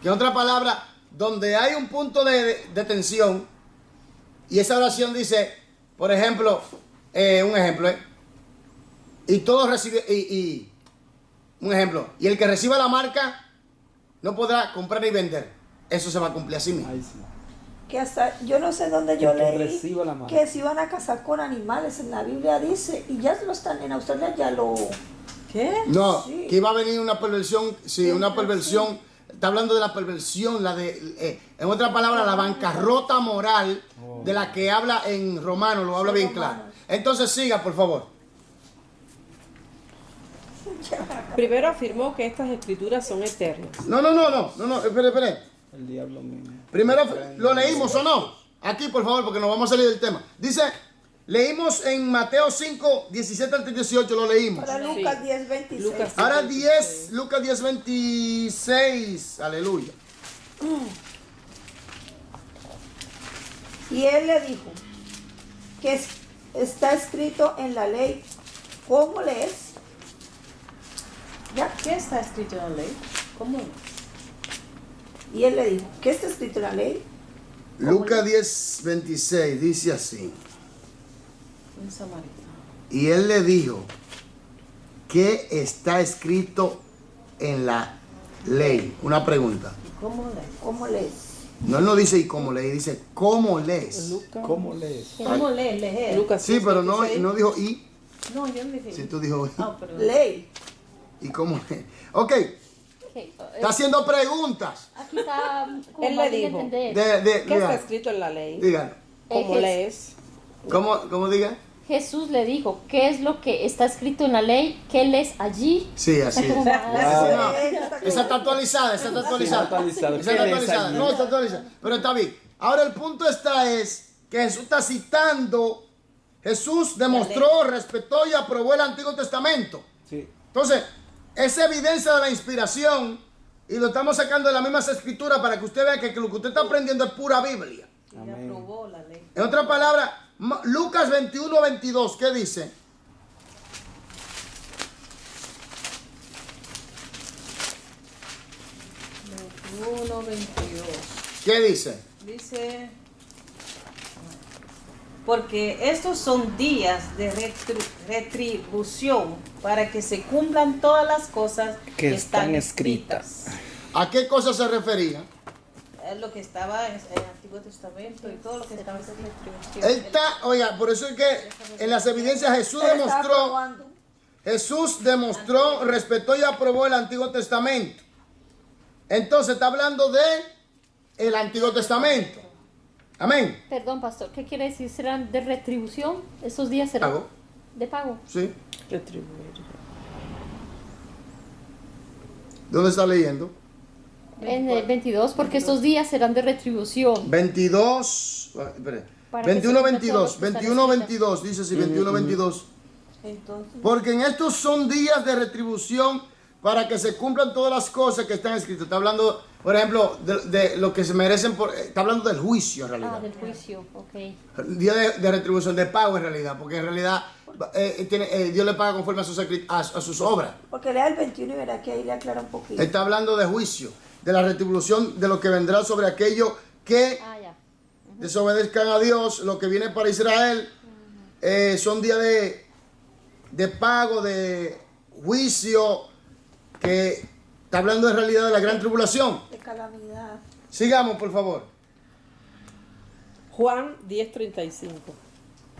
Que en otra palabra, donde hay un punto de tensión, y esa oración dice, por ejemplo, un ejemplo, y todos reciben, un ejemplo, y el que reciba la marca no podrá comprar ni vender. Eso se va a cumplir así mismo. Ahí sí. Que hasta, yo no sé dónde yo El que leí reciba la marca. que se iban a casar con animales, en la Biblia dice, y ya lo están, en Australia ya lo... ¿Qué? No, Sí. que iba a venir una perversión, sí, Sí, una perversión, está hablando de la perversión, en otra palabra, la bancarrota moral de la que habla en Romano, lo habla bien claro. Entonces siga, por favor. Primero afirmó que estas escrituras son eternas. No, espere. El diablo mismo. Primero lo leímos o no. Aquí, por favor, porque nos vamos a salir del tema. Dice, leímos en Mateo 5, 17 al 18, lo leímos. Para Sí. Lucas 10, 26. Lucas Ahora Lucas 10, 26. Aleluya. Y él le dijo que está escrito en la ley. ¿Cómo lees? ¿Ya? ¿Qué está escrito en la ley? ¿Cómo? Y él le dijo, ¿qué está escrito en la ley? Lucas 10, 26 dice así. Un samaritano. Y él le dijo, ¿qué está escrito en la ley? Una pregunta. ¿Y cómo lees? ¿Cómo lees? No, él no dice y cómo lees, dice cómo lees. Lucas. ¿Cómo lees? ¿Cómo lees? Leer. Lucas Sí, pero no 26. dijo y. No, yo no dije. Si tú dijo y. Ah, pero Ley. ¿Y cómo lees? Ok, Ok, está haciendo preguntas. aquí está como Él le fácil de dijo. entender. ¿Qué está Dígalo. escrito en la ley? Dígalo. ¿Cómo Jes- lees? ¿Cómo diga? Jesús le dijo, ¿qué es lo que está escrito en la ley? ¿Qué lees allí? Sí, así es. Como- No, esa está actualizada, esa está actualizada. Está actualizado. Esa está ¿Qué lees actualizada. allí? No, está actualizada. Pero está bien. Ahora el punto es que Jesús está citando, Jesús demostró, respetó y aprobó el Antiguo Testamento. Sí. Entonces, es evidencia de la inspiración y lo estamos sacando de las mismas escrituras para que usted vea que lo que usted está aprendiendo es pura Biblia. Y le Amén. aprobó la ley. En otras palabras, Lucas 21, 22, ¿qué dice? Uno 22. ¿Qué dice? Dice, porque estos son días de retribución para que se cumplan todas las cosas Que que están están escritas. ¿A qué cosa se refería? Es lo que estaba en el Antiguo Testamento y todo lo que estaba en retribución. Él está, oiga, por eso es que en las evidencias Jesús demostró, respetó y aprobó el Antiguo Testamento. Entonces está hablando de el Antiguo Testamento. Amén. Perdón, pastor, ¿qué quiere decir? ¿Serán de retribución? ¿Esos días serán ¿Pago? de pago? Sí. Retribuir. ¿Dónde está leyendo? En el 22, porque estos días serán de retribución. 22, espere. Para que 21, se cumpla 22, todo lo que está 21, escrito. 22, dice así, 21, 22. Entonces, Porque en estos son días de retribución para que se cumplan todas las cosas que están escritas. Está hablando, por ejemplo, de lo que se merecen, está hablando del juicio en realidad. Ah, del juicio, ok. Día de retribución, de pago en realidad, porque en realidad Dios le paga conforme a sus obras. Porque lea el 21 y verá que ahí le aclara un poquito. Está hablando de juicio, de la retribución, de lo que vendrá sobre aquello que Ah, ya. desobedezcan a Dios, lo que viene para Israel. Son días de pago, de juicio, que está hablando en realidad de la gran tribulación. De calamidad. Sigamos, por favor. Juan 10:35.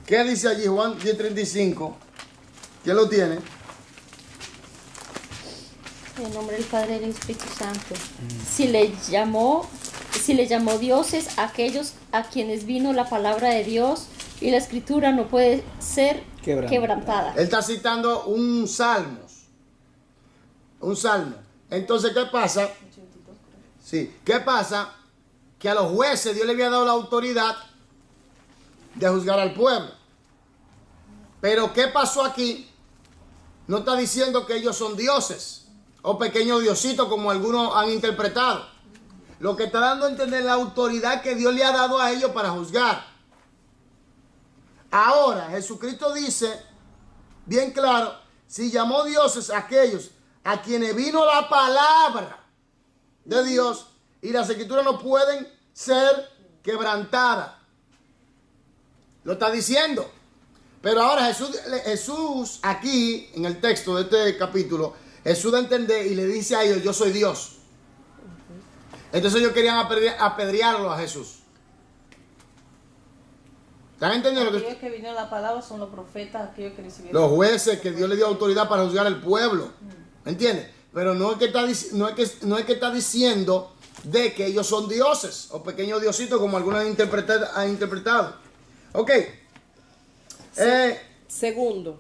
¿Qué dice allí Juan 10:35? ¿Quién lo tiene? En el nombre del Padre y del Espíritu Santo. Si le llamó dioses a aquellos a quienes vino la palabra de Dios, y la escritura no puede ser quebrantada. Él está citando un salmo. Un salmo. Entonces, ¿qué pasa? Sí, ¿qué pasa? Que a los jueces Dios le había dado la autoridad de juzgar al pueblo. Pero ¿qué pasó aquí? No está diciendo que ellos son dioses o pequeños diositos como algunos han interpretado. Lo que está dando a entender la autoridad que Dios le ha dado a ellos para juzgar. Ahora, Jesucristo dice, bien claro, si llamó dioses a aquellos a quienes vino la palabra de Dios, y las escrituras no pueden ser quebrantadas. Lo está diciendo. Pero ahora Jesús aquí, en el texto de este capítulo, Jesús da a entender y le dice a ellos, yo soy Dios. Entonces ellos querían apedrearlo a Jesús. ¿Están entendiendo? aquellos que vinieron la palabra son los profetas, aquellos que recibieron. Los jueces que Dios le dio autoridad para juzgar al pueblo. ¿Me entiendes? Pero no es que está diciendo de que ellos son dioses o pequeños diositos como algunos han interpretado. Ok. Segundo,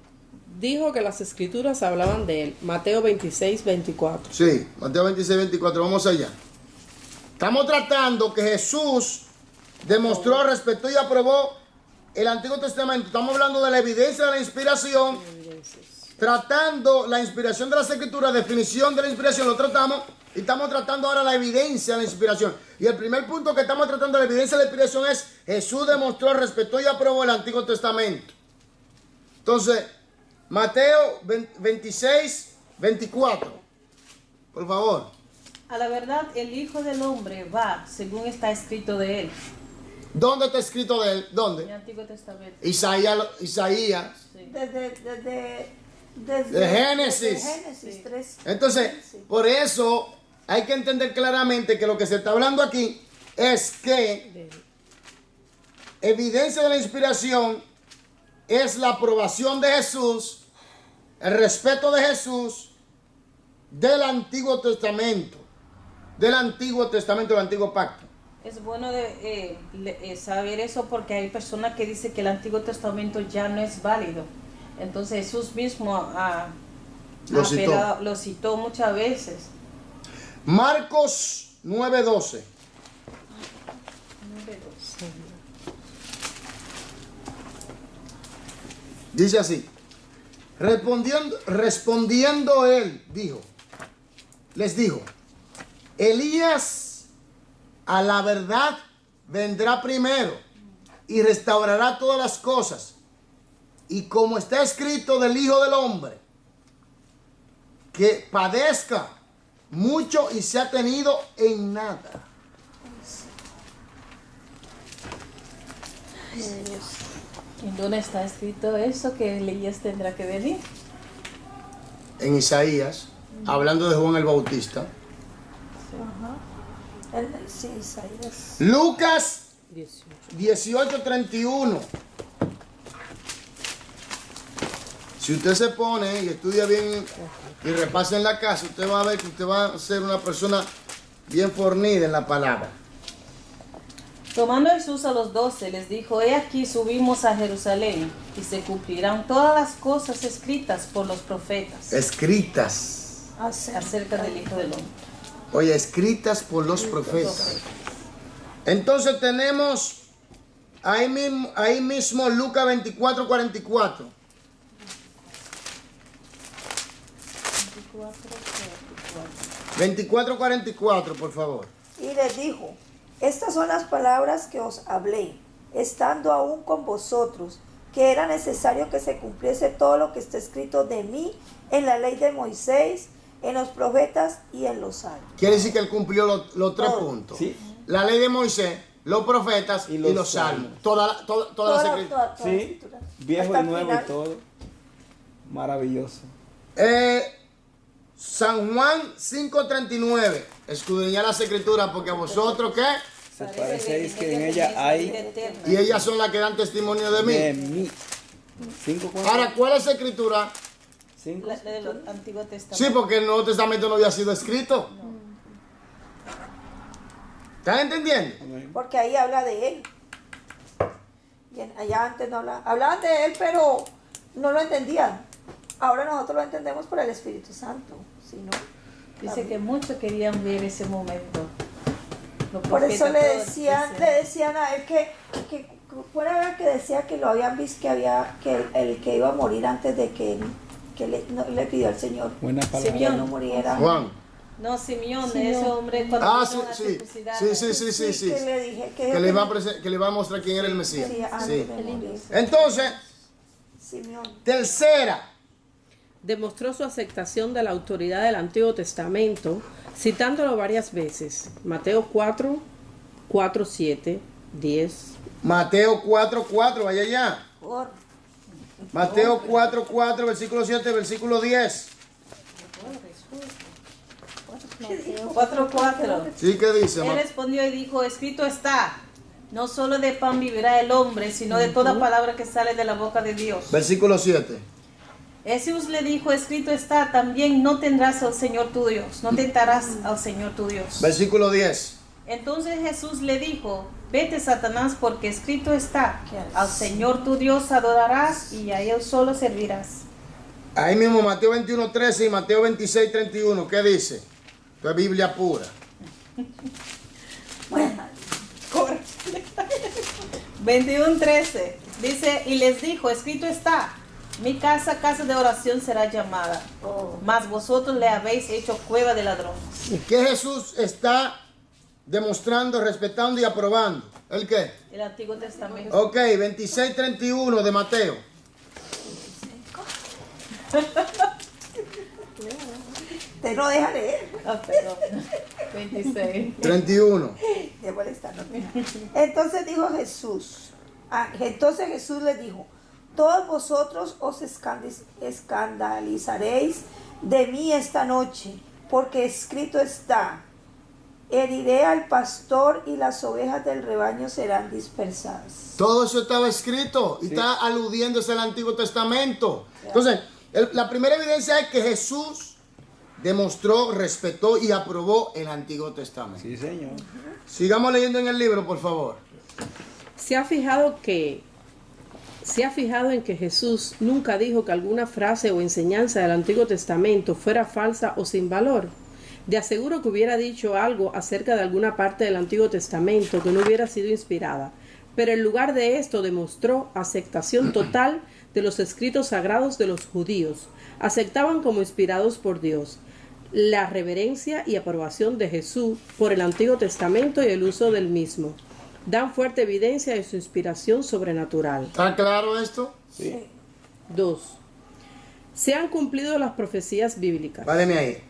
dijo que las escrituras hablaban de él. Mateo 26:24. Sí, Mateo 26, 24. Vamos allá. Estamos tratando que Jesús demostró, respetó y aprobó el Antiguo Testamento. Estamos hablando de la evidencia de la inspiración. Tratando la inspiración de las escrituras, definición de la inspiración, lo tratamos. Y estamos tratando ahora la evidencia de la inspiración. Y el primer punto que estamos tratando de la evidencia de la inspiración es Jesús demostró, respetó y aprobó el Antiguo Testamento. Entonces, Mateo 26, 24. Por favor. A la verdad, el Hijo del Hombre va, según está escrito de él. ¿Dónde está escrito de él? En el ¿Dónde? Antiguo Testamento. Isaías. Sí. Desde Génesis. Génesis 3. Entonces, por eso hay que entender claramente que lo que se está hablando aquí es que evidencia de la inspiración es la aprobación de Jesús, el respeto de Jesús del Antiguo Testamento, del Antiguo Pacto. Es bueno saber eso porque hay personas que dicen que el Antiguo Testamento ya no es válido. Entonces Jesús mismo lo citó muchas veces. Marcos 9:12. Dice así. Respondiendo él, les dijo, Elías a la verdad vendrá primero y restaurará todas las cosas. Y como está escrito del Hijo del Hombre, que padezca mucho y sea tenido en nada. ¿En dónde está escrito eso que Elías tendrá que venir? En Isaías, hablando de Juan el Bautista. Sí, Isaías. Lucas 18:31. Si usted se pone y estudia bien y repasa en la casa, usted va a ver que usted va a ser una persona bien fornida en la palabra. Tomando Jesús a los 12, les dijo, he aquí subimos a Jerusalén y se cumplirán todas las cosas escritas por los profetas Escritas. acerca del Hijo del Hombre. Oye, escritas por los profetas. Entonces tenemos ahí mismo Lucas 24:44. 24:44, por favor. Y les dijo, estas son las palabras que os hablé, estando aún con vosotros, que era necesario que se cumpliese todo lo que está escrito de mí en la ley de Moisés, en los profetas y en los salmos. Quiere decir que él cumplió los tres Todo. puntos. Sí. La ley de Moisés, los profetas y los salmos. Todas las escrituras. Toda la Sí, escritura. viejo Hasta y el nuevo final. y todo. Maravilloso. San Juan 5:39. Escudriñad las escrituras porque a vosotros ¿qué? Se parecéis que en ella hay Y ellas son las que dan testimonio de de mí. mí. 5 cuánto? Ahora, ¿cuál es la escritura? 5. La del Antiguo Testamento. Sí, porque el Nuevo Testamento no había sido escrito. ¿Estás entendiendo? Porque ahí habla de él. Y allá antes no hablaban de él, pero no lo entendían. Ahora nosotros lo entendemos por el Espíritu Santo. ¿Sí, no? Dice que muchos querían ver ese momento. Los Por eso profetas todos le decían a él que fuera que decía que lo habían visto, que el que iba a morir antes de que le pidió al Señor Buena palabra. que no muriera. Juan. No, Simeón, Simeón. ese hombre cuando Ah, vino a la sí. circuncidar. Sí. Que le dije Que le iba a mostrar quién era el Mesías. Sí, antes Sí. de morir. Entonces, Simeón. tercera. Demostró su aceptación de la autoridad del Antiguo Testamento, citándolo varias veces. Mateo 4, 4, 7, 10. Mateo 4:4, vaya allá. Por Mateo 4:4, versículo 7, versículo 10. 4:4. Sí, ¿qué dice? Él respondió y dijo, escrito está, no solo de pan vivirá el hombre, sino de toda palabra que sale de la boca de Dios. Versículo 7. Jesús le dijo, escrito está, también no tendrás al Señor tu Dios, no tentarás al Señor tu Dios. Versículo 10. Entonces Jesús le dijo, vete Satanás, porque escrito está, al Señor tu Dios adorarás y a Él solo servirás. Ahí mismo Mateo 21:13 y Mateo 26:31. ¿Qué dice? Esto es Biblia pura. bueno, 21:13 dice, y les dijo, escrito está, mi casa, casa de oración será llamada, mas vosotros le habéis hecho cueva de ladrones. ¿Qué Jesús está demostrando, respetando y aprobando? ¿El qué? El Antiguo Testamento. Ok, 26:31 de Mateo. te no deja leer. Ah, perdón. 26. 31. De molestar, ¿no? Entonces dijo Jesús. Entonces Jesús les dijo, todos vosotros os escandalizaréis de mí esta noche, porque escrito está, heriré al pastor y las ovejas del rebaño serán dispersadas. Todo eso estaba escrito y está aludiéndose al Antiguo Testamento. Entonces, la primera evidencia es que Jesús demostró, respetó y aprobó el Antiguo Testamento. Sí, señor. Sigamos leyendo en el libro, por favor. ¿Se ha fijado en que Jesús nunca dijo que alguna frase o enseñanza del Antiguo Testamento fuera falsa o sin valor? De aseguro que hubiera dicho algo acerca de alguna parte del Antiguo Testamento que no hubiera sido inspirada, pero en lugar de esto demostró aceptación total de los escritos sagrados de los judíos. Aceptaban como inspirados por Dios la reverencia y aprobación de Jesús por el Antiguo Testamento y el uso del mismo. Dan fuerte evidencia de su inspiración sobrenatural. ¿Está claro esto? Sí. 2. Se han cumplido las profecías bíblicas. Váleme ahí.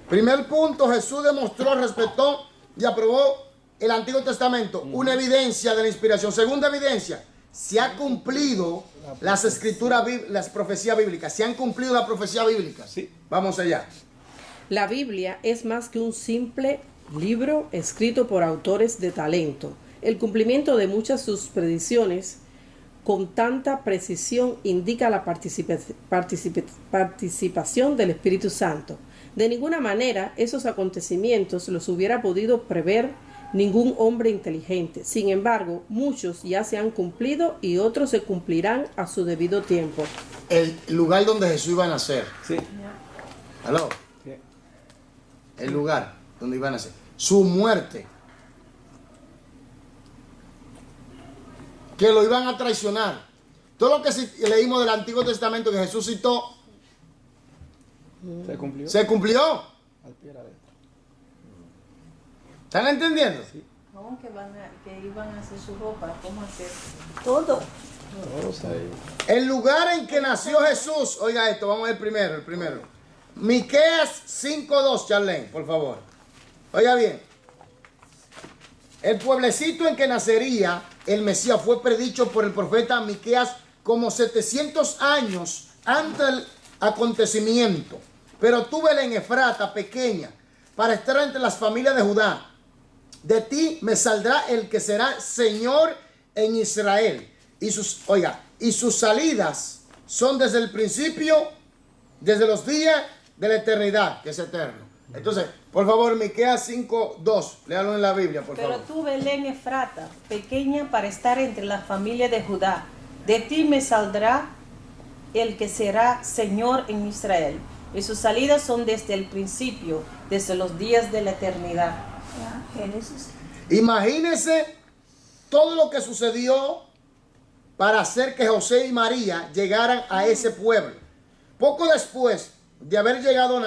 Primer punto, Jesús demostró, respetó y aprobó el Antiguo Testamento. Una evidencia de la inspiración. Segunda evidencia, se ha cumplido las escrituras, las profecías bíblicas. Se han cumplido las profecías bíblicas. Sí. Vamos allá. La Biblia es más que un simple libro escrito por autores de talento. El cumplimiento de muchas de sus predicciones con tanta precisión indica la participación del Espíritu Santo. De ninguna manera esos acontecimientos los hubiera podido prever ningún hombre inteligente. Sin embargo, muchos ya se han cumplido y otros se cumplirán a su debido tiempo. El lugar donde Jesús iba a nacer. Sí. ¿Aló? Sí. El lugar donde iba a nacer. Su muerte. Que lo iban a traicionar. Todo lo que leímos del Antiguo Testamento que Jesús citó, ¿Se cumplió? se cumplió. Al pie de la letra. ¿Están entendiendo? Sí. Aunque que iban a hacer su ropa, ¿cómo hacer? Todo. Todos ahí. El lugar en que nació Jesús, oiga esto, vamos a ver el primero. Miqueas 5:2, Charlene, por favor. Oiga bien. El pueblecito en que nacería el Mesías fue predicho por el profeta Miqueas como 700 años antes del acontecimiento. Pero tú, Belén Efrata, pequeña, para estar entre las familias de Judá, de ti me saldrá el que será Señor en Israel. Y sus salidas son desde el principio, desde los días de la eternidad, que es eterno. Entonces, por favor, Miqueas 5:2, léalo en la Biblia, por Pero favor. tú, Belén Efrata, pequeña para estar entre la familia de Judá, de ti me saldrá el que será Señor en Israel. Y sus salidas son desde el principio, desde los días de la eternidad. Ya, Génesis. Imagínense todo lo que sucedió para hacer que José y María llegaran a ese pueblo. Poco después de haber llegado,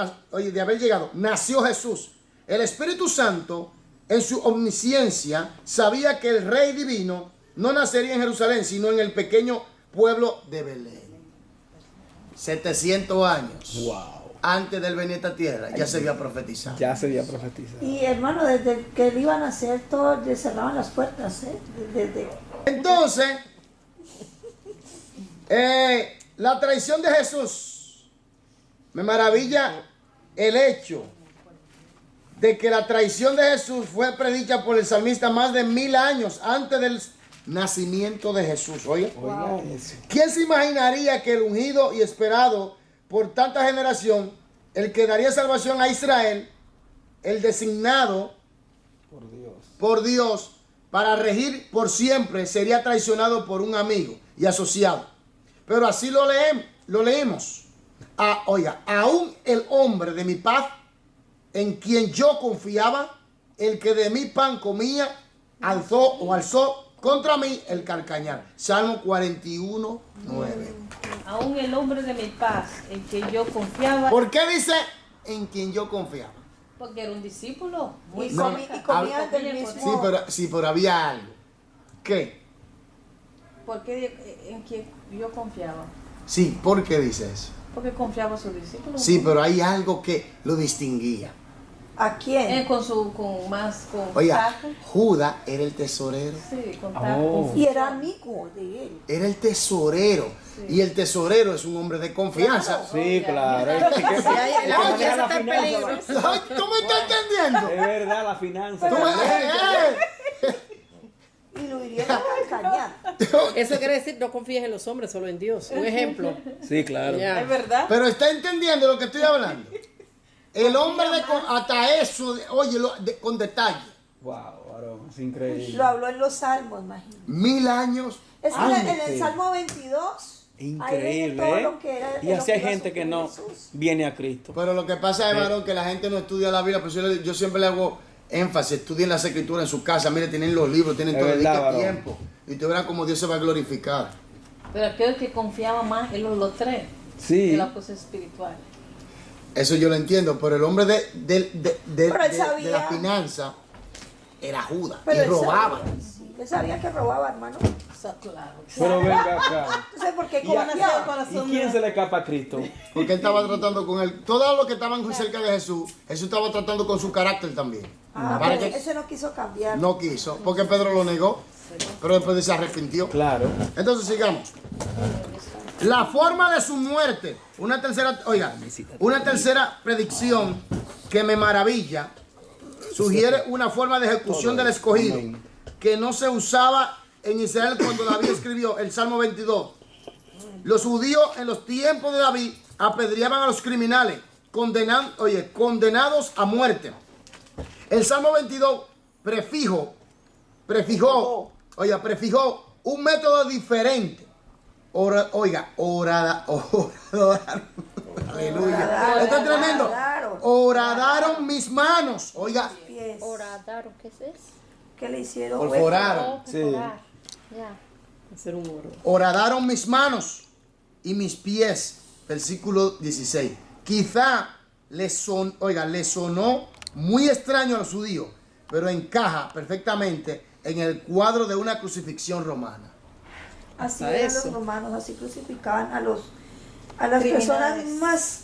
nació Jesús. El Espíritu Santo, en su omnisciencia, sabía que el Rey Divino no nacería en Jerusalén, sino en el pequeño pueblo de Belén. 700 años Wow. antes del venir a esta tierra, ya se había profetizado. Ya se había profetizado. Y hermano, desde que él iban a hacer todo, le cerraban las puertas, ¿eh? Desde... Entonces, la traición de Jesús, me maravilla el hecho de que la traición de Jesús fue predicha por el salmista más de 1000 años antes del nacimiento de Jesús. Oye, Oiga eso. ¿quién se imaginaría que el ungido y esperado por tanta generación, el que daría salvación a Israel, el designado por Dios para regir por siempre, sería traicionado por un amigo y asociado? Pero así lo leemos. Aún el hombre de mi paz, en quien yo confiaba, el que de mi pan comía, alzó contra mí el carcañal. Salmo 41, 9. Aún el hombre de mi paz, en que yo confiaba, ¿Por qué dice en quien yo confiaba? porque era un discípulo. Muy Y, No, y comían del había- mismo... Sí, pero había algo. ¿Qué? Porque en quien yo confiaba. Sí, ¿por qué dice eso? Porque confiaba en sus discípulos. Sí, pero hay algo que lo distinguía. ¿A quién? Con Oiga, taco. Judas era el tesorero. Sí, con Oh. taco. Y era amigo de él. Era el tesorero. Sí. Y el tesorero es un hombre de confianza. Sí, claro. Es que la confianza está en peligro. Ay, ¿tú me estás entendiendo? Es verdad, la finanza. Tú Y lo irían a calcañar. Eso quiere decir no confíes en los hombres, solo en Dios. Un ejemplo. Sí, claro. Ya. Es verdad. Pero está entendiendo lo que estoy hablando. El hombre hasta eso, oye, con detalle. Wow, varón, es increíble. Lo habló en los Salmos, imagínate. 1000 años. Es que antes. en el Salmo 22, ahí viene Increíble, todo ¿eh? lo que era, Y lo así que hay iba a gente que sufrir no Jesús. viene a Cristo. Pero lo que pasa es, varón, que la gente no estudia la Biblia. Pues yo siempre le hago énfasis, estudien las escrituras en su casa. Mire, tienen los libros, tienen Es todo el verdad, varón. tiempo. Y tú verás cómo Dios se va a glorificar. Pero aquel que confiaba más en los tres Sí. de las cosas espirituales. Eso yo lo entiendo, pero el hombre Pero él sabía. de la finanza era Judas Pero y él robaba. sabía, sí, él sabía que robaba, hermano. O sea, claro. Pero venga acá. Entonces, ¿por qué ¿Y, a- confiaba? ¿y quién se le escapa a Cristo? Porque él estaba tratando con él. Todos los que estaban cerca de Jesús, Jesús estaba tratando con su carácter también. Ah, Para pero que ese no quiso cambiar. no quiso, porque Pedro lo negó, pero después se arrepintió. Claro. Entonces sigamos. La forma de su muerte. Una tercera predicción que me maravilla. Sugiere una forma de ejecución del escogido que no se usaba en Israel cuando David escribió el Salmo 22. Los judíos en los tiempos de David apedreaban a los criminales, condenados a muerte. El Salmo 22 prefijó un método diferente. Aleluya. Esto es tremendo. Horadaron mis manos. Oiga, Pies. Oradaron, ¿qué es eso? ¿Qué le hicieron? Perforaron. Oh, Sí. perforar. Ya. Hacer un oro. Horadaron mis manos y mis pies. Versículo 16. Quizá le sonó muy extraño a los judíos, pero encaja perfectamente en el cuadro de una crucifixión romana. Así A eran eso. los romanos, así crucificaban a las Criminales. personas más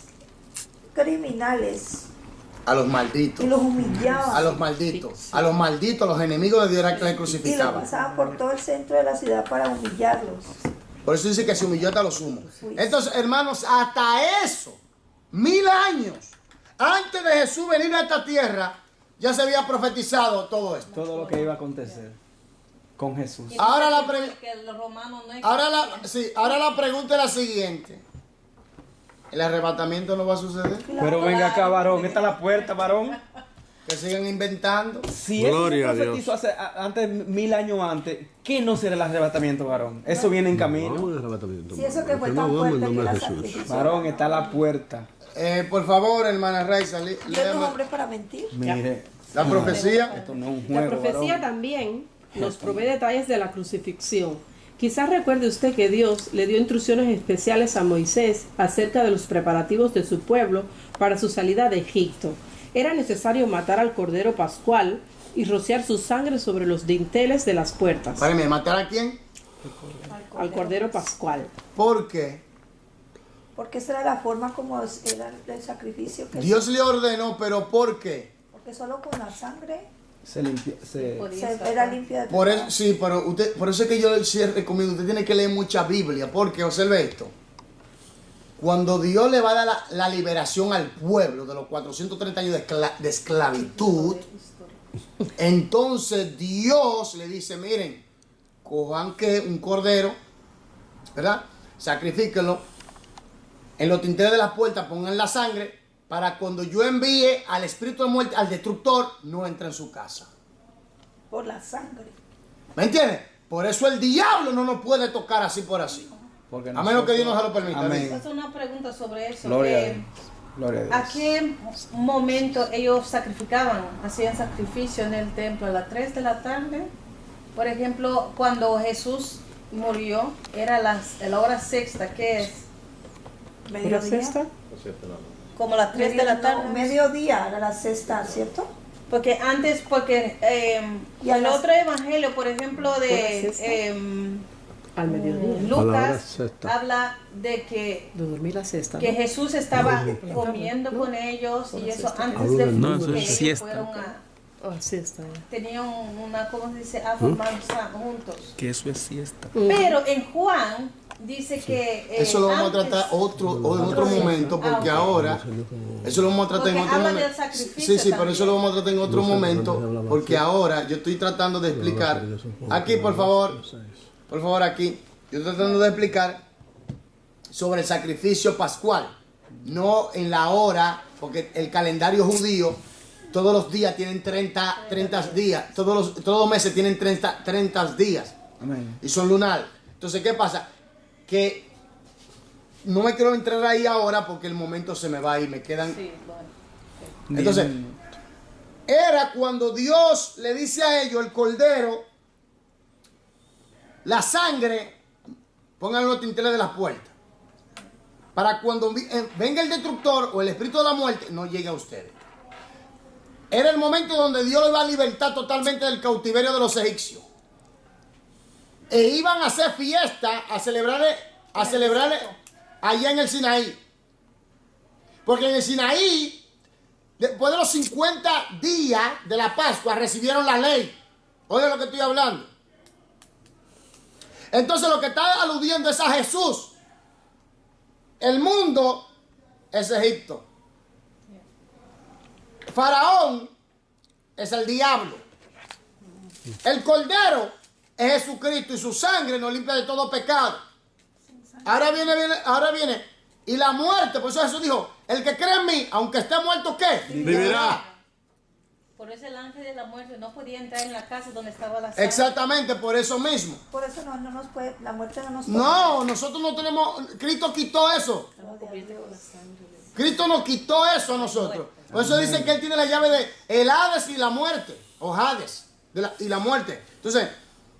criminales A los y malditos. los humillaban. A los malditos. A los malditos, los enemigos de Dios era que les Y los crucificaban. pasaban por todo el centro de la ciudad para humillarlos. Por eso dice que se humilló hasta los sumos. Entonces, hermanos, hasta eso, 1000 años antes de Jesús venir a esta tierra, ya se había profetizado todo esto. Todo lo que iba a acontecer con Jesús. Ahora la, Que los romanos no ahora la pregunta es la siguiente. ¿El arrebatamiento no va a suceder? Pero venga acá, varón. Esta es la puerta, varón. Que sigan inventando. Si eso se Gloria a Dios. profetizó antes, 1000 años antes, ¿qué no será el arrebatamiento, varón? Eso viene en camino. Si eso que fue tan fuerte que la sacrificio. Varón, está a la puerta. Por favor, hermana Raiza, Yo no léame hombre para mentir. Mire. la profecía. Esto no es un La juego, profecía varón. también nos provee detalles de la crucifixión. Quizás recuerde usted que Dios le dio instrucciones especiales a Moisés acerca de los preparativos de su pueblo para su salida de Egipto. Era necesario matar al cordero pascual y rociar su sangre sobre los dinteles de las puertas. Espérame, ¿matar a quién? Al cordero pascual. ¿Por qué? Porque esa era la forma como era el sacrificio. Que Dios le ordenó, pero ¿por qué? Porque solo con la sangre Se limpia. era limpia de Por pecado. eso, sí, pero por eso es que yo sí recomiendo, usted tiene que leer mucha Biblia, porque observe esto. Cuando Dios le va a dar la liberación al pueblo de los 430 años de esclavitud, entonces Dios le dice, miren, cojan que un cordero, ¿verdad? Sacrifíquenlo, en los tinteles de las puertas pongan la sangre, para cuando yo envíe al espíritu de muerte, al destructor, no entre en su casa. Por la sangre. ¿Me entiendes? Por eso el diablo no nos puede tocar así por así. Porque A menos que Dios nos lo permita. Amén. Es una pregunta sobre eso. Gloria a Dios. Gloria a Dios. ¿A qué momento ellos sacrificaban, hacían sacrificio en el templo? ¿A las 3 de la tarde? Por ejemplo, cuando Jesús murió, era la hora sexta, ¿qué es? ¿Era Mediodía. sexta? Como las 3 de la tarde. No, mediodía era la sexta, ¿cierto? Porque antes, Y a el las- otro evangelio, por ejemplo, ¿Hora de sexta? Al mediodía. A la hora Lucas, sexta. habla de que De dormir la sexta. que ¿no? Jesús estaba comiendo con ellos y eso antes de No, que eso es ellos siesta. fueron a, Ah, siesta, ya. tenían una, ¿cómo se dice? A formarse juntos. Que eso es siesta. Pero en Juan dice que Eso lo vamos a antes- tratar en otro momento, porque ok. ahora, eso lo vamos a tratar en Porque otro habla momento. del sacrificio Sí, sí, pero también. eso lo vamos a tratar en otro momento, porque ahora yo estoy tratando de explicar. Aquí, por favor, aquí. Yo estoy tratando de explicar sobre el sacrificio pascual. no en la hora, porque el calendario judío, todos los días tienen 30 días, todos los meses tienen 30 días. Amén. Y son lunar. Entonces, ¿qué pasa? Que no me quiero entrar ahí ahora porque el momento se me va y me quedan. Sí, bueno. Entonces, era cuando Dios le dice a ellos, el cordero, la sangre, pongan los tinteles de las puertas. Para cuando venga el destructor o el espíritu de la muerte, no llegue a ustedes. Era el momento donde Dios los iba a libertar totalmente del cautiverio de los egipcios. E iban a hacer fiesta, a celebrar allá en el Sinaí. Porque en el Sinaí, después de los 50 días de la Pascua, recibieron la ley. Oye lo que estoy hablando. Entonces lo que está aludiendo es a Jesús. El mundo es Egipto. Faraón es el diablo. El cordero es Jesucristo y su sangre nos limpia de todo pecado. Ahora viene. Y la muerte, por eso Jesús dijo, el que cree en mí, aunque esté muerto, ¿qué? Vivirá. Por eso el ángel de la muerte no podía entrar en la casa donde estaba la sangre. Exactamente, por eso mismo. Por eso no nos puede, la muerte no nos toca. No, nosotros no tenemos, Cristo quitó eso. Cristo nos quitó eso a nosotros. Por eso dice que Él tiene la llave de el Hades y la muerte. O Hades y la muerte. Entonces,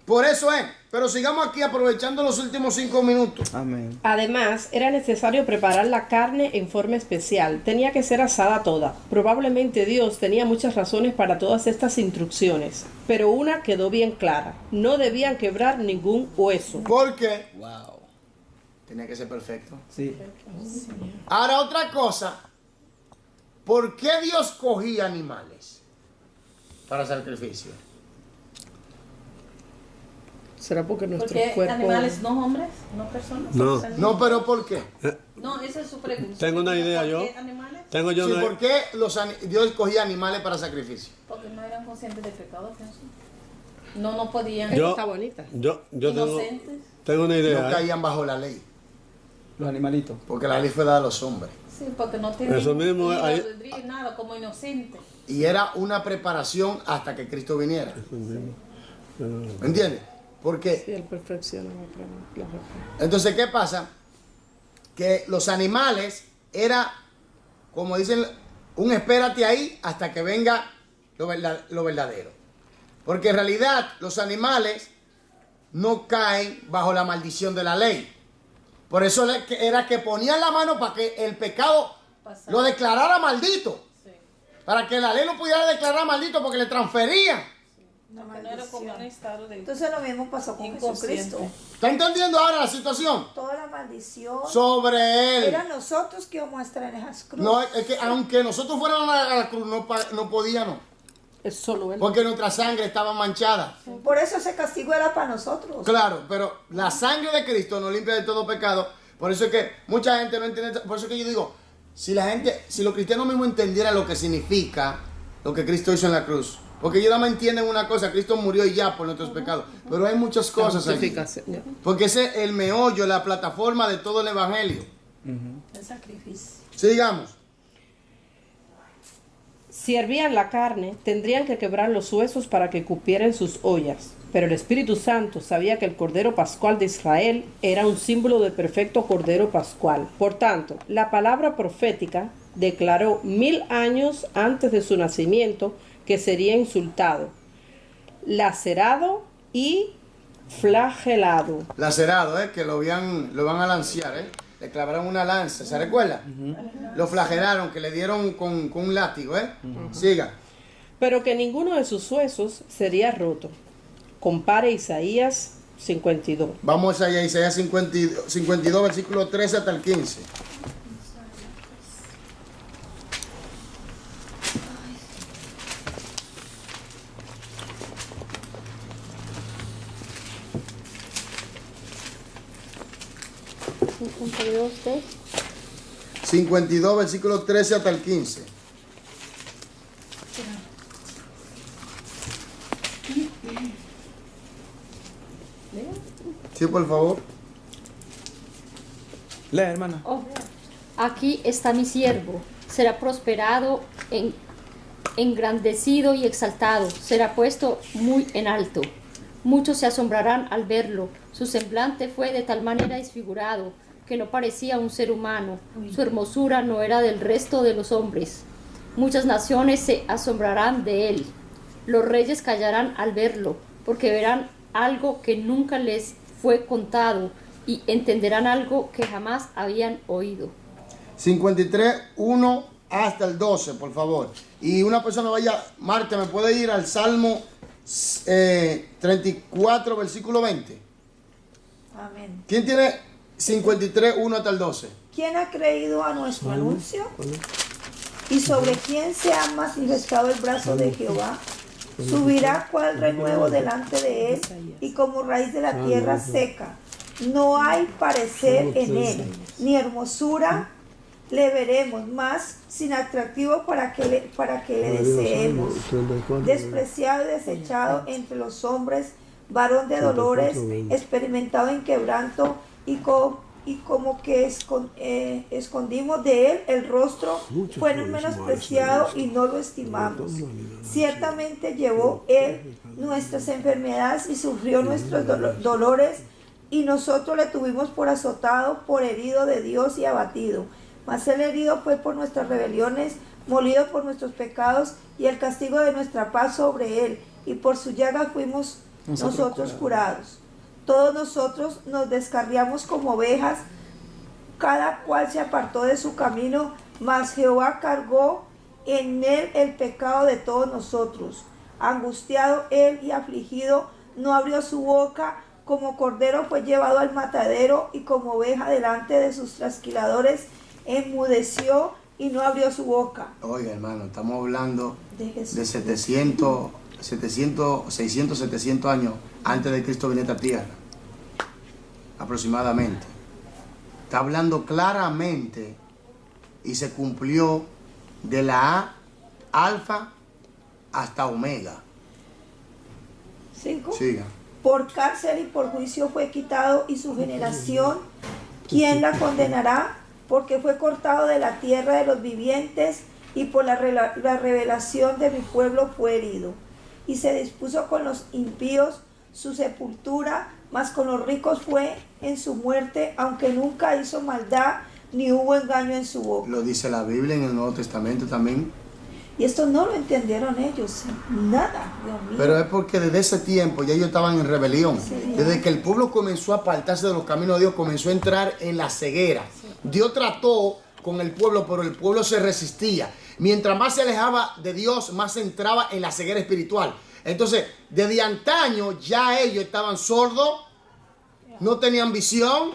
por eso es. Pero sigamos aquí aprovechando los últimos 5 minutos. Amén. Además, era necesario preparar la carne en forma especial. Tenía que ser asada toda. Probablemente Dios tenía muchas razones para todas estas instrucciones, pero una quedó bien clara. No debían quebrar ningún hueso. Porque Wow. tenía que ser perfecto. Sí. Ahora otra cosa. ¿Por qué Dios cogía animales para sacrificio? ¿Será porque nuestro Porque cuerpo... animales, no hombres, no personas. No. No, pero ¿por qué? No, esa es su pregunta. Tengo una idea ¿Por yo. qué animales? Tengo yo Sí, una... ¿por qué Dios cogía animales para sacrificio? Porque no eran conscientes de pecado, pienso. No podían. Yo- Está bonita. Yo Inocentes. tengo una No idea. caían bajo la ley. Los animalitos. Porque la ley fue dada a los hombres. Sí, porque no tienen Eso mismo, libre ahí- albedrío, nada, como inocentes. Y era una preparación hasta que Cristo viniera. ¿Me entiendes? Porque Sí, él perfecciona la ropa. entonces, ¿qué pasa? Que los animales era, como dicen, un espérate ahí hasta que venga lo verdadero. Porque en realidad los animales no caen bajo la maldición de la ley. Por eso era que ponían la mano para que el pecado lo declarara maldito. Sí. Para que la ley lo pudiera declarar maldito porque le transferían. Porque no era como un estado de Entonces lo mismo pasó con inconsciente. Jesucristo. ¿Está entendiendo ahora la situación? Toda la maldición Sobre él. era nosotros que íbamos a estar en esas cruces. No, es que aunque nosotros fuéramos a la cruz, no podíamos. Es solo él. Porque nuestra sangre estaba manchada. Por eso ese castigo era para nosotros. Claro, pero la sangre de Cristo nos limpia de todo pecado. Por eso es que mucha gente no entiende. Por eso es que yo digo, si los cristianos mismos entendieran lo que significa lo que Cristo hizo en la cruz. Porque ellos no me entienden una cosa, Cristo murió y ya por nuestros pecados. Pero hay muchas cosas ahí. Justificación, ya. Porque ese es el meollo, la plataforma de todo el evangelio. El sacrificio. Sigamos. Si hervían la carne, tendrían que quebrar los huesos para que cupieran sus ollas. Pero el Espíritu Santo sabía que el Cordero Pascual de Israel era un símbolo del perfecto Cordero Pascual. Por tanto, la palabra profética declaró 1000 años antes de su nacimiento que sería insultado, lacerado y flagelado. Lacerado, que lo van a lancear, Le clavaron una lanza, ¿se recuerda? Lo flagelaron, que le dieron con un látigo, Siga. Pero que ninguno de sus huesos sería roto. Compare Isaías 52. Vamos allá, Isaías 52, versículo 13 hasta el 15. ¿De? 52, versículo 13 hasta el 15. Sí, por favor. Lee, hermana. Oh, aquí está mi siervo, será prosperado, engrandecido y exaltado, será puesto muy en alto. Muchos se asombrarán al verlo, su semblante fue de tal manera desfigurado que no parecía un ser humano, su hermosura no era del resto de los hombres. Muchas naciones se asombrarán de él, los reyes callarán al verlo, porque verán algo que nunca les fue contado y entenderán algo que jamás habían oído. 53, 1 hasta el 12, por favor. Y una persona vaya, Marta, ¿me puede ir al Salmo 34, versículo 20? Amén. ¿Quién tiene 53, 1 hasta el 12? ¿Quién ha creído a nuestro anuncio? ¿Y sobre quién se ha manifestado el brazo de Jehová? Subirá cual renuevo delante de él y como raíz de la tierra seca. No hay parecer en él, ni hermosura le veremos, más sin atractivo para que le deseemos. Despreciado y desechado entre los hombres, varón de dolores, experimentado en quebranto y como que escondimos de él el rostro, fue menospreciado y no lo estimamos. Ciertamente llevó él nuestras enfermedades y sufrió nuestros dolores, y nosotros le tuvimos por azotado, por herido de Dios y abatido. Mas el herido fue por nuestras rebeliones, molido por nuestros pecados, y el castigo de nuestra paz sobre él, y por su llaga fuimos nosotros curados. Todos nosotros nos descarriamos como ovejas, cada cual se apartó de su camino, mas Jehová cargó en él el pecado de todos nosotros. Angustiado él y afligido, no abrió su boca. Como cordero fue llevado al matadero, y como oveja delante de sus trasquiladores enmudeció y no abrió su boca. Oiga, hermano, estamos hablando De 600, 700 años antes de Cristo venir a esta tierra, aproximadamente. Está hablando claramente y se cumplió de la A, alfa hasta omega. 5. Siga. Por cárcel y por juicio fue quitado, y su generación, ¿quién la condenará? Porque fue cortado de la tierra de los vivientes, y por la revelación de mi pueblo fue herido. Y se dispuso con los impíos su sepultura, mas con los ricos fue en su muerte, aunque nunca hizo maldad, ni hubo engaño en su boca. Lo dice la Biblia en el Nuevo Testamento también. Y esto no lo entendieron ellos, nada, Dios mío. Pero es porque desde ese tiempo ya ellos estaban en rebelión. Sí. Desde que el pueblo comenzó a apartarse de los caminos de Dios, comenzó a entrar en la ceguera. Dios trató con el pueblo, pero el pueblo se resistía. Mientras más se alejaba de Dios, más se entraba en la ceguera espiritual. Entonces, desde antaño ya ellos estaban sordos, no tenían visión.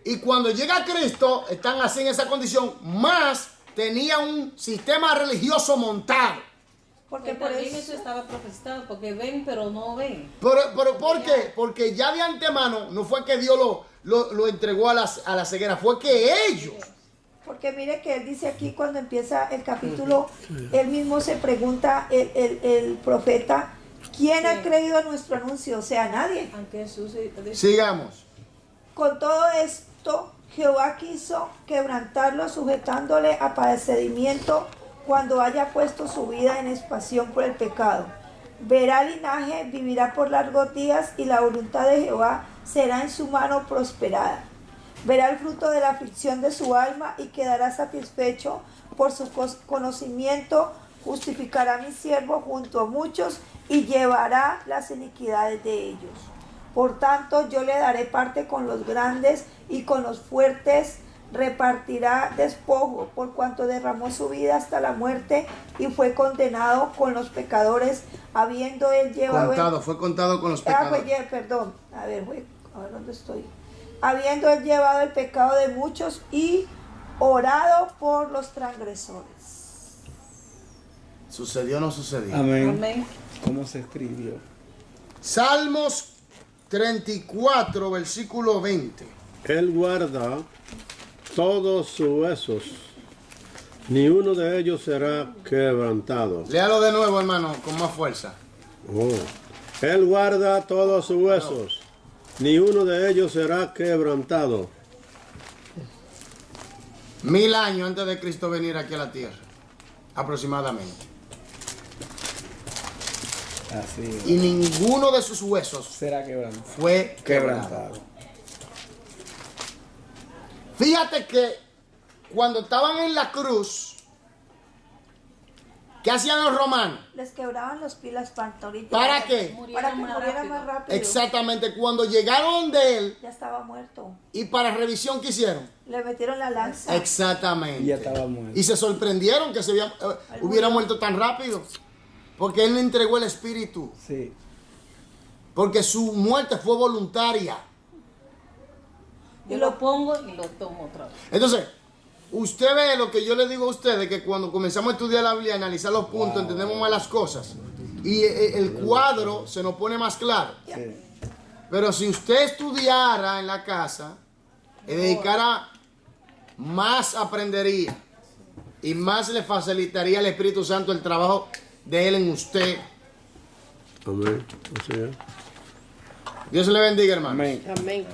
Y cuando llega Cristo, están así en esa condición, más tenía un sistema religioso montado. Porque Que por también eso eso estaba profetizado, porque ven pero no ven. Pero ¿por qué? Porque ya de antemano no fue que Dios lo entregó a la ceguera, fue que ellos. Porque mire que él dice aquí cuando empieza el capítulo, él mismo se pregunta, el profeta, ¿quién ha creído a nuestro anuncio? O sea, nadie. Aunque Jesús Sigamos. Con todo esto, Jehová quiso quebrantarlo, sujetándole a padecimiento cuando haya puesto su vida en expiación por el pecado. Verá linaje, vivirá por largos días, y la voluntad de Jehová será en su mano prosperada. Verá el fruto de la aflicción de su alma y quedará satisfecho por su conocimiento. Justificará a mi siervo junto a muchos y llevará las iniquidades de ellos. Por tanto, yo le daré parte con los grandes, y con los fuertes repartirá despojo, por cuanto derramó su vida hasta la muerte y fue condenado con los pecadores, habiendo él llevado... Fue contado con los pecadores. Perdón, a ver dónde estoy. Habiendo él llevado el pecado de muchos y orado por los transgresores. ¿Sucedió o no sucedió? Amén. Amén. ¿Cómo se escribió? Salmos 34, versículo 20. Él guarda todos sus huesos, ni uno de ellos será quebrantado. Léalo de nuevo, hermano, con más fuerza. Oh. Él guarda todos sus huesos, ni uno de ellos será quebrantado. 1000 años antes de Cristo venir aquí a la tierra, aproximadamente. Así es. Y ninguno de sus huesos Será quebrantado. fue quebrantado. Fíjate que cuando estaban en la cruz, ¿qué hacían los romanos? Les quebraban los pies, las pantorrillas. ¿Para qué? Para que muriera más rápido. Exactamente, cuando llegaron de él Ya estaba muerto. y para revisión, ¿qué hicieron? Le metieron la lanza. Exactamente. Y ya estaba muerto. Y se sorprendieron que hubiera muerto tan rápido. Porque él le entregó el espíritu. Sí. Porque su muerte fue voluntaria. Yo lo pongo y lo tomo otra vez. Entonces, usted ve lo que yo le digo a ustedes, que cuando comenzamos a estudiar la Biblia, a analizar los puntos, entendemos más las cosas. Y el cuadro se nos pone más claro. Sí. Pero si usted estudiara en la casa, y dedicara, más aprendería. Y más le facilitaría al Espíritu Santo el trabajo de Él en usted. Amén. Así es. Dios le bendiga, hermano. Amén. Amén.